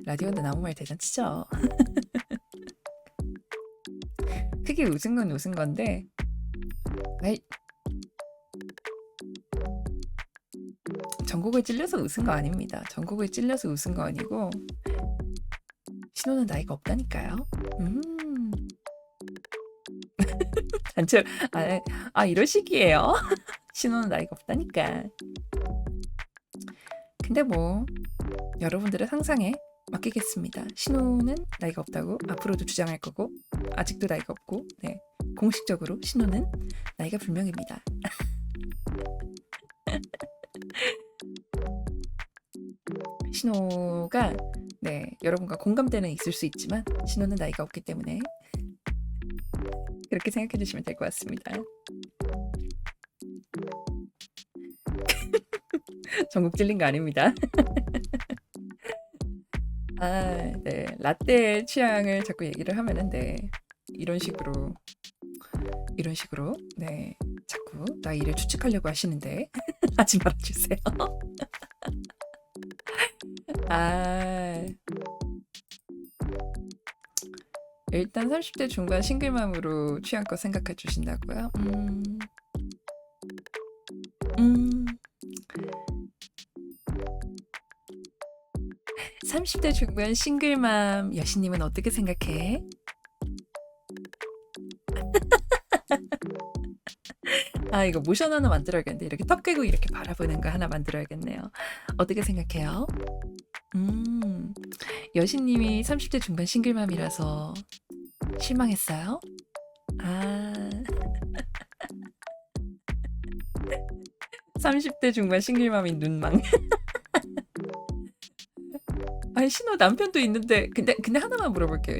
라디오는 아무 말 대잔치죠. 크게 웃은 건 웃은 건데 전곡을 찔려서 웃은 거 아닙니다. 전곡을 찔려서 웃은 거 아니고 신호는 나이가 없다니까요. 단체 이런 식이에요. 신호는 나이가 없다니까. 근데 뭐 여러분들의 상상에 맡기겠습니다. 신호는 나이가 없다고 앞으로도 주장할 거고 아직도 나이가 없고 네, 공식적으로 신호는 나이가 불명입니다. 신호가 네, 여러분과 공감대는 있을 수 있지만 신호는 나이가 없기 때문에 그렇게 생각해 주시면 될 것 같습니다. 전국 찔린 거 아닙니다. 네, 라떼 취향을 자꾸 얘기를 하면은 네, 이런 식으로 네, 자꾸 나이를 추측하려고 하시는데 하지 말아주세요. 일단 30대 중반 싱글맘으로 취향껏 생각해 주신다고요? 30대 중반 싱글맘 여신님은 어떻게 생각해? 이거 모션 하나 만들어야겠는데 이렇게 턱 깨고 이렇게 바라보는 거 하나 만들어야겠네요. 어떻게 생각해요? 음, 여신님이 30대 중반 싱글맘이라서 실망했어요? 아, 30대 중반 싱글맘인 눈망. 아니, 신호 남편도 있는데, 근데 하나만 물어볼게요.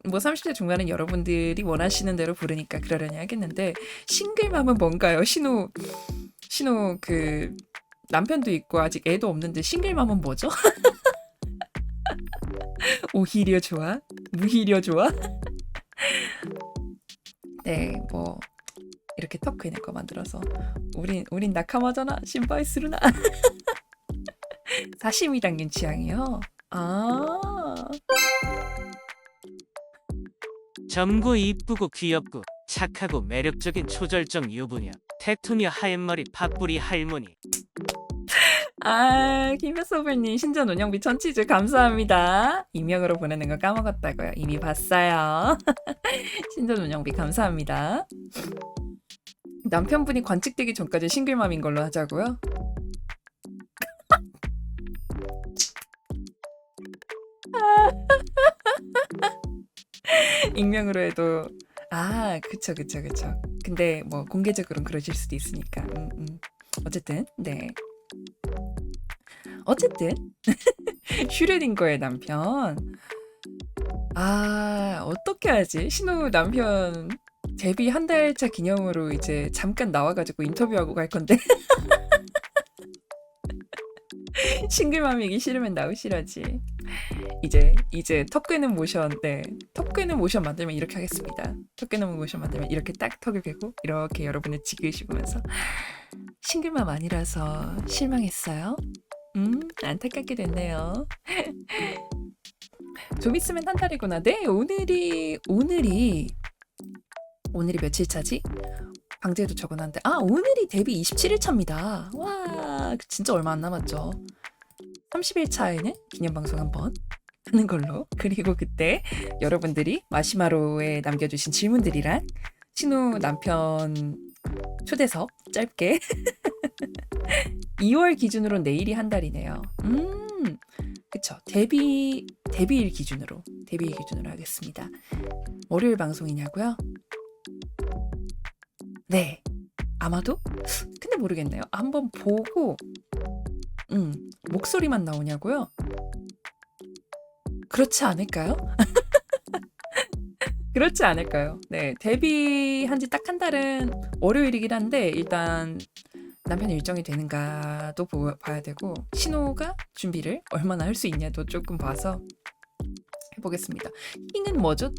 뭐 30대 중반은 여러분들이 원하시는 대로 부르니까 그러려니 하겠는데, 싱글맘은 뭔가요? 신호 남편도 있고 아직 애도 없는데 싱글맘은 뭐죠? 오히려 좋아? 무히려 좋아? 네, 뭐 이렇게 터크 있는 거 만들어서 우린 나카마잖아 신바이스루나. 사시미당긴 취향이요? 아, 젊고 이쁘고 귀엽고 착하고 매력적인 초절정 유부녀 테토녀 하얀머리 팥뿌리 할머니. 김효소불님 신전 운영비 천치즈 감사합니다. 익명으로 보내는 거 까먹었다고요. 이미 봤어요. 신전 운영비 감사합니다. 남편분이 관측되기 전까지 싱글맘인 걸로 하자고요? 익명으로 해도 그쵸. 근데 뭐 공개적으로는 그러실 수도 있으니까. 어쨌든 네. 어쨌든 슈레딩거의 남편. 어떻게 하지? 신우 남편 데뷔 한 달차 기념으로 이제 잠깐 나와가지고 인터뷰하고 갈 건데. 싱글맘이기 싫으면 나오시라지. 이제 턱꿰는 모션, 네. 턱꿰는 모션 만들면 이렇게 하겠습니다. 턱꿰는 모션 만들면 이렇게 딱 턱을 괴고 이렇게 여러분을 지그시면서 싱글맘 아니라서 실망했어요. 안타깝게 됐네요. 좀 있으면 한 달이구나. 네, 오늘이 며칠 차지? 방제도 적어놨는데 오늘이 데뷔 27일 차입니다. 와, 진짜 얼마 안 남았죠. 30일 차에는 기념방송 한번 하는 걸로. 그리고 그때 여러분들이 마시마로에 남겨주신 질문들이랑 신우 남편 초대석 짧게 2월 기준으로 내일이 한 달이네요. 그쵸. 데뷔일 기준으로 하겠습니다. 월요일 방송이냐고요? 네. 아마도? 근데 모르겠네요. 한번 보고 목소리만 나오냐고요? 그렇지 않을까요? 그렇지 않을까요? 네. 데뷔한 지 딱 한 달은 월요일이긴 한데 일단 남편 일정이 되는가도 봐야 되고 신호가 준비를 얼마나 할 수 있냐도 조금 봐서 해보겠습니다. 킹은 뭐죠?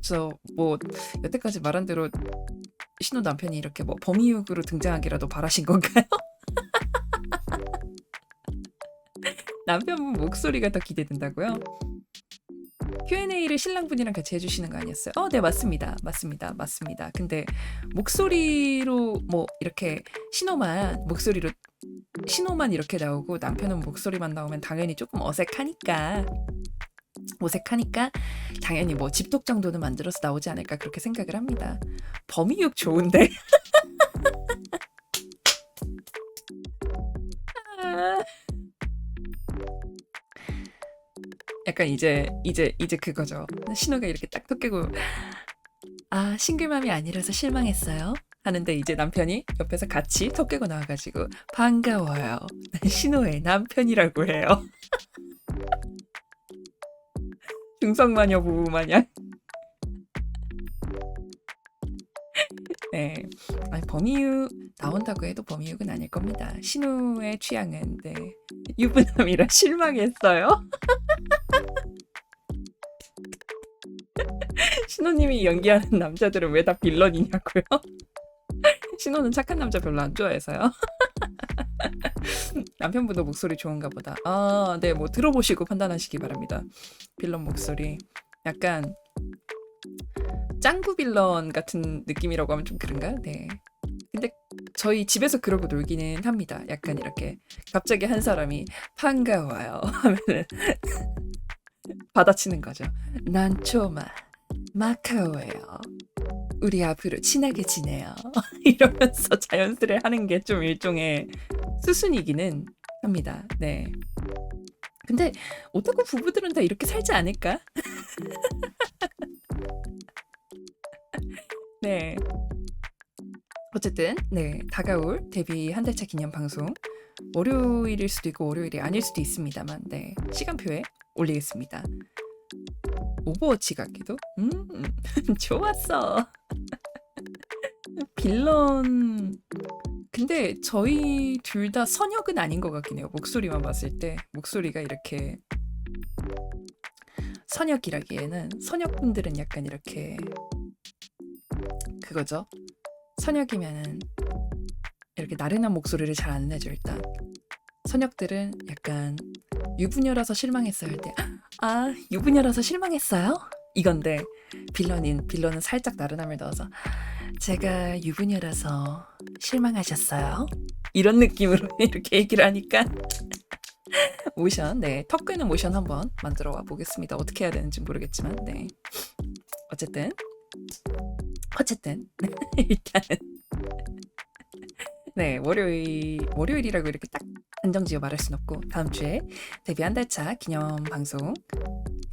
뭐 여태까지 말한 대로 신호 남편이 이렇게 뭐 범이육으로 등장하기라도 바라신 건가요? 남편분 목소리가 더 기대된다고요? Q&A를 신랑분이랑 같이 해주시는 거 아니었어요? 네, 맞습니다. 근데 목소리로 뭐 이렇게 신호만 이렇게 나오고 남편은 목소리만 나오면 당연히 조금 어색하니까 당연히 뭐 집톡 정도는 만들어서 나오지 않을까 그렇게 생각을 합니다. 범이육 좋은데? 약간 이제 그거죠. 신호가 이렇게 딱 톡 깨고 싱글맘이 아니라서 실망했어요 하는데 이제 남편이 옆에서 같이 톡 깨고 나와가지고 반가워요. 신호의 남편이라고 해요. 중성마녀 부부 마냥. 네. 범이육 나온다고 해도 범이육은 아닐 겁니다. 신우의 취향은 네. 유부남이라 실망했어요. 신우님이 연기하는 남자들은 왜 다 빌런이냐고요? 신우는 착한 남자 별로 안 좋아해서요. 남편분도 목소리 좋은가 보다. 네, 뭐 들어보시고 판단하시기 바랍니다. 빌런 목소리 약간 짱구 빌런 같은 느낌이라고 하면 좀 그런가? 네. 근데 저희 집에서 그러고 놀기는 합니다. 약간 이렇게 갑자기 한 사람이 반가워요 하면은 받아치는 거죠. 난 초마 마카오예요. 우리 앞으로 친하게 지내요. 이러면서 자연스레 하는 게 좀 일종의 수순이기는 합니다. 네. 근데 오타쿠 부부들은 다 이렇게 살지 않을까? 네. 어쨌든 네, 다가올 데뷔 한 달차 기념 방송 월요일일 수도 있고 월요일이 아닐 수도 있습니다만 네, 시간표에 올리겠습니다. 오버워치 같기도? 좋았어. 빌런. 근데 저희 둘 다 선역은 아닌 것 같긴 해요. 목소리만 봤을 때 목소리가 이렇게 선역이라기에는 선역분들은 약간 이렇게 그거죠. 선역이면은 이렇게 나른한 목소리를 잘 안 내죠. 일단 선역들은 약간 유부녀라서 실망했어요 할 때 아 유부녀라서 실망했어요? 이건데 빌런은 살짝 나른함을 넣어서 제가 유부녀라서 실망하셨어요? 이런 느낌으로 이렇게 얘기를 하니까 모션, 네, 턱 꿰는 모션 한번 만들어 와 보겠습니다. 어떻게 해야 되는지 모르겠지만, 네. 어쨌든 일단은 네, 월요일이라고 이렇게 딱 안정지어 말할 순 없고 다음 주에 데뷔 한 달차 기념 방송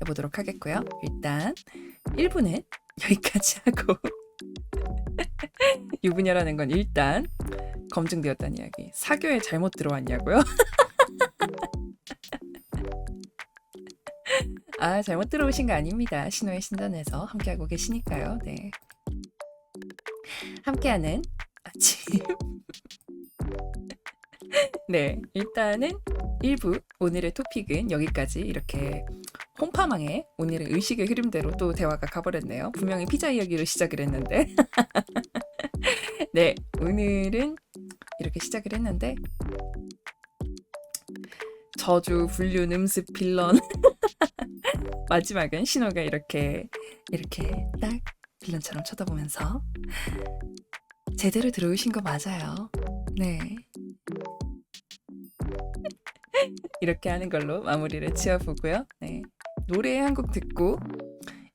해보도록 하겠고요. 일단 1부는 여기까지 하고 유부녀라는 건 일단 검증되었다는 이야기. 사교에 잘못 들어왔냐고요? 아, 잘못 들어오신 거 아닙니다. 신호의 신전에서 함께하고 계시니까요. 네. 함께하는 아침. 네, 일단은 1부 오늘의 토픽은 여기까지 이렇게 홈파망에 오늘의 의식의 흐름대로 또 대화가 가버렸네요. 분명히 피자 이야기로 시작을 했는데 네, 오늘은 이렇게 시작을 했는데 저주, 불륜, 음습, 빌런 마지막은 신호가 이렇게 딱 빌런처럼 쳐다보면서 제대로 들어오신 거 맞아요. 네. 이렇게 하는 걸로 마무리를 지어보고요. 네. 노래 한 곡 듣고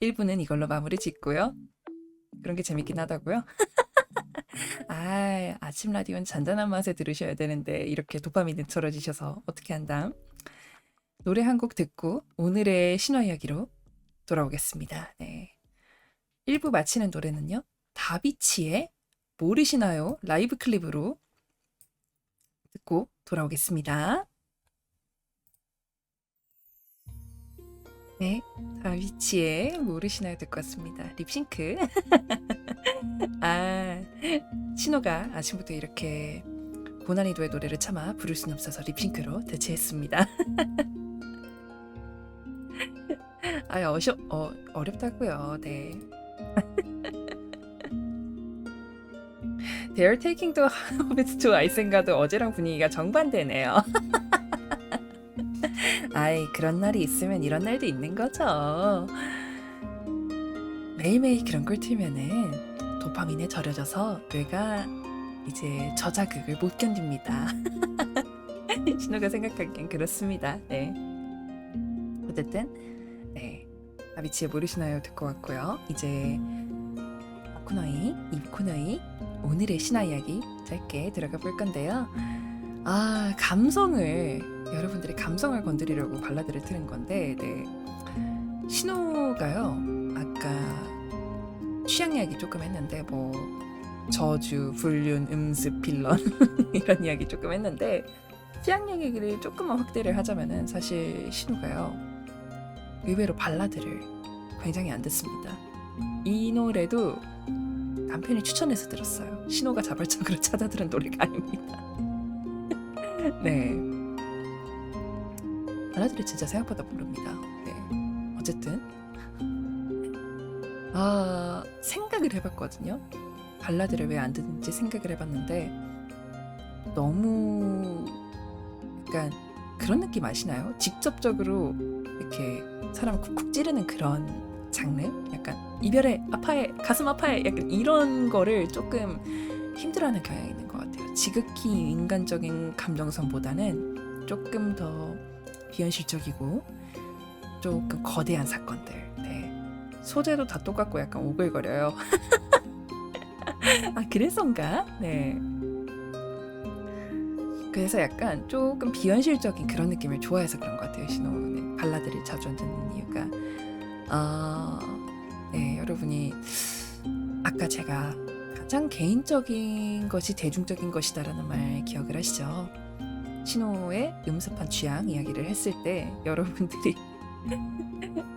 1부는 이걸로 마무리 짓고요. 그런 게 재밌긴 하다고요? 아, 아침 라디오는 잔잔한 맛에 들으셔야 되는데 이렇게 도파민이 떨어지셔서 어떻게 한담? 노래 한 곡 듣고 오늘의 신화 이야기로 돌아오겠습니다. 네. 1부 마치는 노래는요. 다비치의 모르시나요? 라이브 클립으로 듣고 돌아오겠습니다. 네, 다비치의 모르시나요 듣고 왔습니다. 립싱크. 아, 신호가 아침부터 이렇게 고난이도의 노래를 참아 부를 수는 없어서 립싱크로 대체했습니다. 아, 어렵다고요. 네. They're taking the hobbits to Isengard도 어제랑 분위기가 정반대네요. 아이, 그런 날이 있으면 이런 날도 있는 거죠. 매일매일 그런 걸 틀면은 도파민에 절여져서 뇌가 이제 저자극을 못 견딥니다. 신호가 생각하기엔 그렇습니다. 네. 어쨌든 네, 다비치의 모르시나요 듣고 왔고요. 이제 이코너이 오늘의 신화 이야기 짧게 들어가 볼 건데요. 아, 여러분들의 감성을 건드리려고 발라드를 틀은 건데, 네. 신호가요, 아까 취향 이야기 조금 했는데, 뭐 저주, 불륜, 음습, 빌런 이런 이야기 조금 했는데, 취향 얘기를 조금만 확대를 하자면은 사실 신호가요, 의외로 발라드를 굉장히 안 듣습니다. 이 노래도 남편이 추천해서 들었어요. 신호가 자발적으로 찾아 들은 노래가 아닙니다. 네, 발라드를 진짜 생각보다 모릅니다. 네, 어쨌든 생각을 해봤거든요. 발라드를 왜 안 듣는지 생각을 해봤는데 너무 약간 그런 느낌 아시나요? 직접적으로 이렇게 사람을 쿡쿡 찌르는 그런 장르? 약간 이별해, 아파해, 가슴 아파해, 약간 이런 거를 조금 힘들어하는 경향이 있는 것 같아요. 지극히 인간적인 감정선보다는 조금 더 비현실적이고 조금 거대한 사건들. 네. 소재도 다 똑같고 약간 오글거려요. 아, 그래서인가? 네. 그래서 약간 조금 비현실적인 그런 느낌을 좋아해서 그런 것 같아요. 신호는 발라드를 자주 듣는 이유가 네, 여러분이 아까 제가 가장 개인적인 것이 대중적인 것이다라는 말 기억을 하시죠? 신호의 음습한 취향 이야기를 했을 때 여러분들이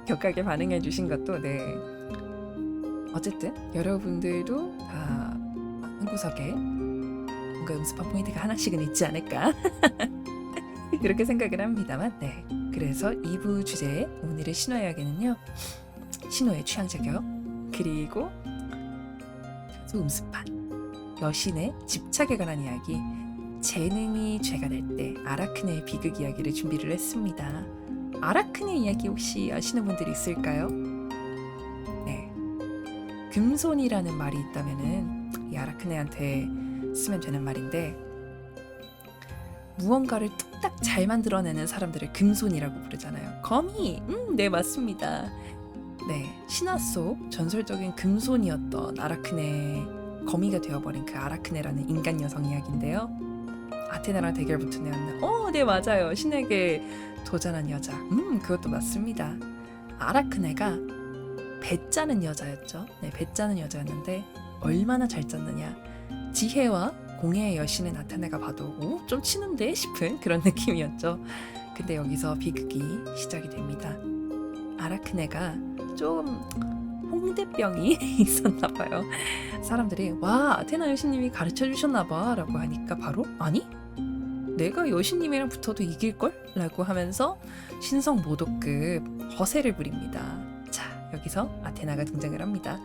격하게 반응해 주신 것도 네. 어쨌든 여러분들도 다 한 구석에 뭔가 음습한 포인트가 하나씩은 있지 않을까 그렇게 생각을 합니다만 네. 그래서 2부 주제 오늘의 신화 이야기는요. 신호의 취향 저격 그리고 음습한 여신의 집착에 관한 이야기 재능이 죄가 될 때 아라크네의 비극 이야기를 준비를 했습니다. 아라크네 이야기 혹시 아시는 분들이 있을까요? 네, 금손이라는 말이 있다면은 이 아라크네한테 쓰면 되는 말인데 무언가를 뚝딱 잘 만들어내는 사람들을 금손이라고 부르잖아요. 거미, 네 맞습니다. 네, 신화 속 전설적인 금손이었던 아라크네 거미가 되어버린 그 아라크네라는 인간 여성 이야기인데요. 아테나랑 대결 붙은 애였나? 네 맞아요. 신에게 도전한 여자. 그것도 맞습니다. 아라크네가 배 짜는 여자였죠. 네, 배 짜는 여자였는데 얼마나 잘 짰느냐. 지혜와 공예의 여신은 아테네가 봐도 좀 치는데 싶은 그런 느낌이었죠. 근데 여기서 비극이 시작이 됩니다. 아라크네가 좀 홍대병이 있었나 봐요. 사람들이 와 아테나 여신님이 가르쳐 주셨나 봐 라고 하니까 바로 아니? 내가 여신님이랑 붙어도 이길걸? 라고 하면서 신성 모독급 허세를 부립니다. 자 여기서 아테나가 등장을 합니다.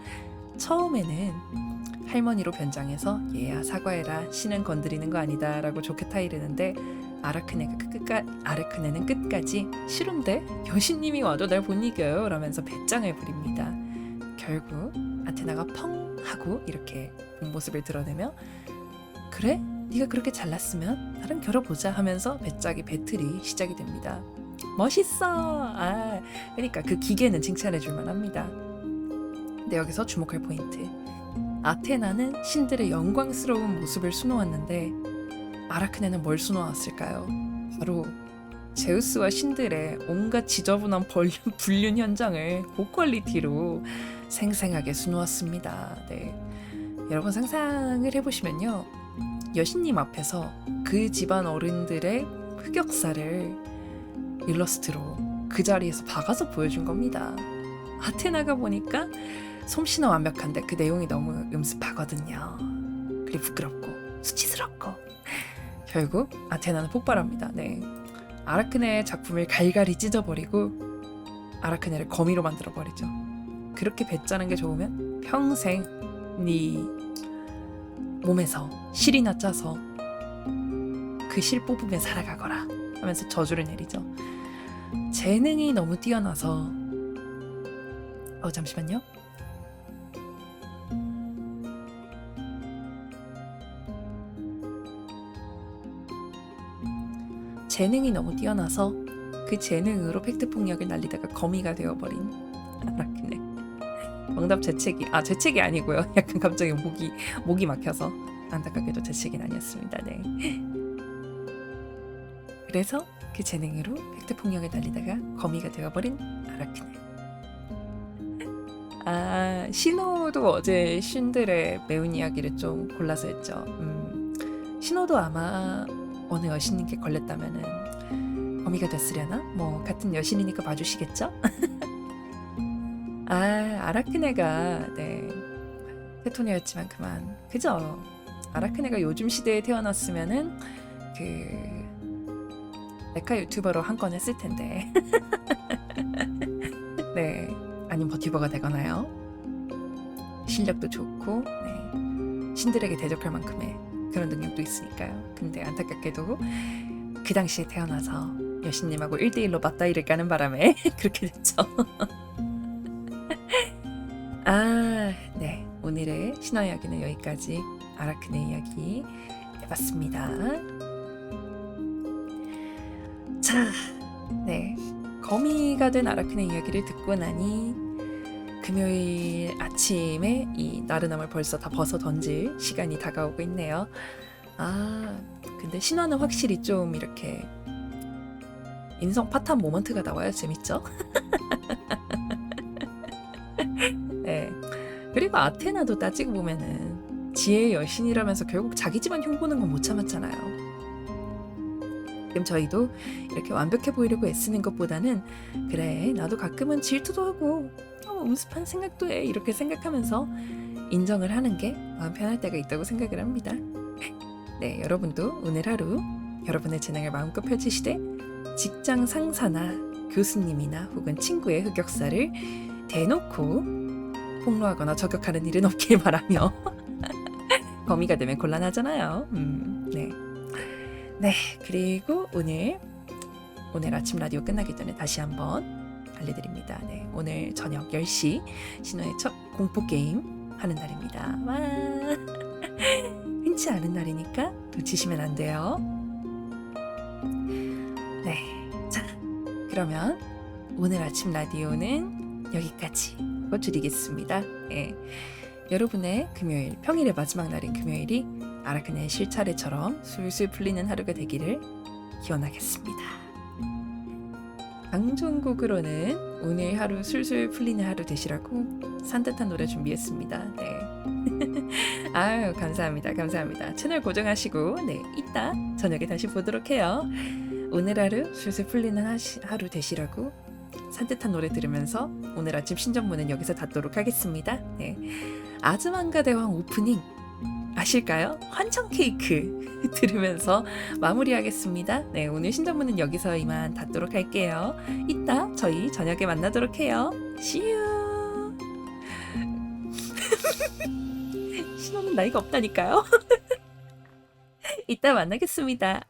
처음에는 할머니로 변장해서 얘야 사과해라 신은 건드리는 거 아니다 라고 좋게 타이르는데 아라크네는 끝까지 싫은데 여신님이 와도 날 못 이겨요 라면서 배짱을 부립니다. 결국 아테나가 펑 하고 이렇게 본 모습을 드러내며 그래? 네가 그렇게 잘났으면 나랑 겨뤄보자 하면서 배짱이 배틀이 시작이 됩니다. 멋있어! 그러니까 그 기계는 칭찬해 줄만 합니다. 근데 여기서 주목할 포인트 아테나는 신들의 영광스러운 모습을 수놓았는데 아라크네는 뭘 수놓았을까요? 바로 제우스와 신들의 온갖 지저분한 불륜 현장을 고퀄리티로 생생하게 수놓았습니다. 네. 여러분 상상을 해보시면요. 여신님 앞에서 그 집안 어른들의 흑역사를 일러스트로 그 자리에서 박아서 보여준 겁니다. 아테나가 보니까 솜씨는 완벽한데 그 내용이 너무 음습하거든요. 그리고 부끄럽고 수치스럽고 결국 아테나는 폭발합니다. 네. 아라크네의 작품을 갈갈이 찢어버리고 아라크네를 거미로 만들어버리죠. 그렇게 배짜는 게 좋으면 평생 네 몸에서 실이나 짜서 그 실 뽑으며 살아가거라 하면서 저주를 내리죠. 재능이 너무 뛰어나서 잠시만요. 재능이 너무 뛰어나서 그 재능으로 팩트 폭력을 날리다가 거미가 되어버린 아라크네. 정답 재채기 아니고요. 약간 갑자기 목이 막혀서 안타깝게도 재채기는 아니었습니다. 네. 그래서 그 재능으로 팩트 폭력을 날리다가 거미가 되어버린 아라크네. 신호도 어제 신들의 매운 이야기를 좀 골라서 했죠. 신호도 아마 어느 여신님께 걸렸다면은 거미가 됐으려나? 뭐 같은 여신이니까 봐주시겠죠? 아라크네가 네 테토니아였지만 그만 그죠? 아라크네가 요즘 시대에 태어났으면은 그 메카 유튜버로 한 건 했을 텐데 네 아니면 버티버가 되거나요. 실력도 좋고 네. 신들에게 대적할 만큼의 그런 능력도 있으니까요. 근데 안타깝게도 그 당시에 태어나서 여신님하고 1대1로 맞다이를 까는 바람에 그렇게 됐죠. 네. 오늘의 신화 이야기는 여기까지 아라크네 이야기 해봤습니다. 자, 네. 거미가 된 아라크네 이야기를 듣고 나니 금요일 아침에 이 나른함을 벌써 다 벗어 던질 시간이 다가오고 있네요. 아, 근데 신화는 확실히 좀 이렇게 인성 파탄 모먼트가 나와야 재밌죠? 네. 그리고 아테나도 따지고 보면은 지혜의 여신이라면서 결국 자기 집안 흉보는 건 못 참았잖아요. 그럼 저희도 이렇게 완벽해 보이려고 애쓰는 것보다는 그래 나도 가끔은 질투도 하고 음습한 생각도 해 이렇게 생각하면서 인정을 하는 게 마음 편할 때가 있다고 생각을 합니다. 네, 여러분도 오늘 하루 여러분의 재능을 마음껏 펼치시되 직장 상사나 교수님이나 혹은 친구의 흑역사를 대놓고 폭로하거나 저격하는 일은 없길 바라며 범위가 되면 곤란하잖아요. 네. 네, 그리고 오늘 아침 라디오 끝나기 전에 다시 한번 알려드립니다. 네, 오늘 저녁 10시 신호의 첫 공포게임 하는 날입니다. 와, 흔치 않은 날이니까 놓치시면 안 돼요. 네, 자, 그러면 오늘 아침 라디오는 여기까지 드리겠습니다. 네, 여러분의 금요일, 평일의 마지막 날인 금요일이 아라크네의 실차례처럼 술술 풀리는 하루가 되기를 기원하겠습니다. 방송국으로는 오늘 하루 술술 풀리는 하루 되시라고 산뜻한 노래 준비했습니다. 네. 아유, 감사합니다. 채널 고정하시고 네, 이따 저녁에 다시 보도록 해요. 오늘 하루 술술 풀리는 하루 되시라고 산뜻한 노래 들으면서 오늘 아침 신전문은 여기서 닫도록 하겠습니다. 네. 아즈만가 대왕 오프닝 아실까요? 환청 케이크 들으면서 마무리하겠습니다. 네, 오늘 신전문은 여기서 이만 닫도록 할게요. 이따 저희 저녁에 만나도록 해요. See you. 신호는 나이가 없다니까요. 이따 만나겠습니다.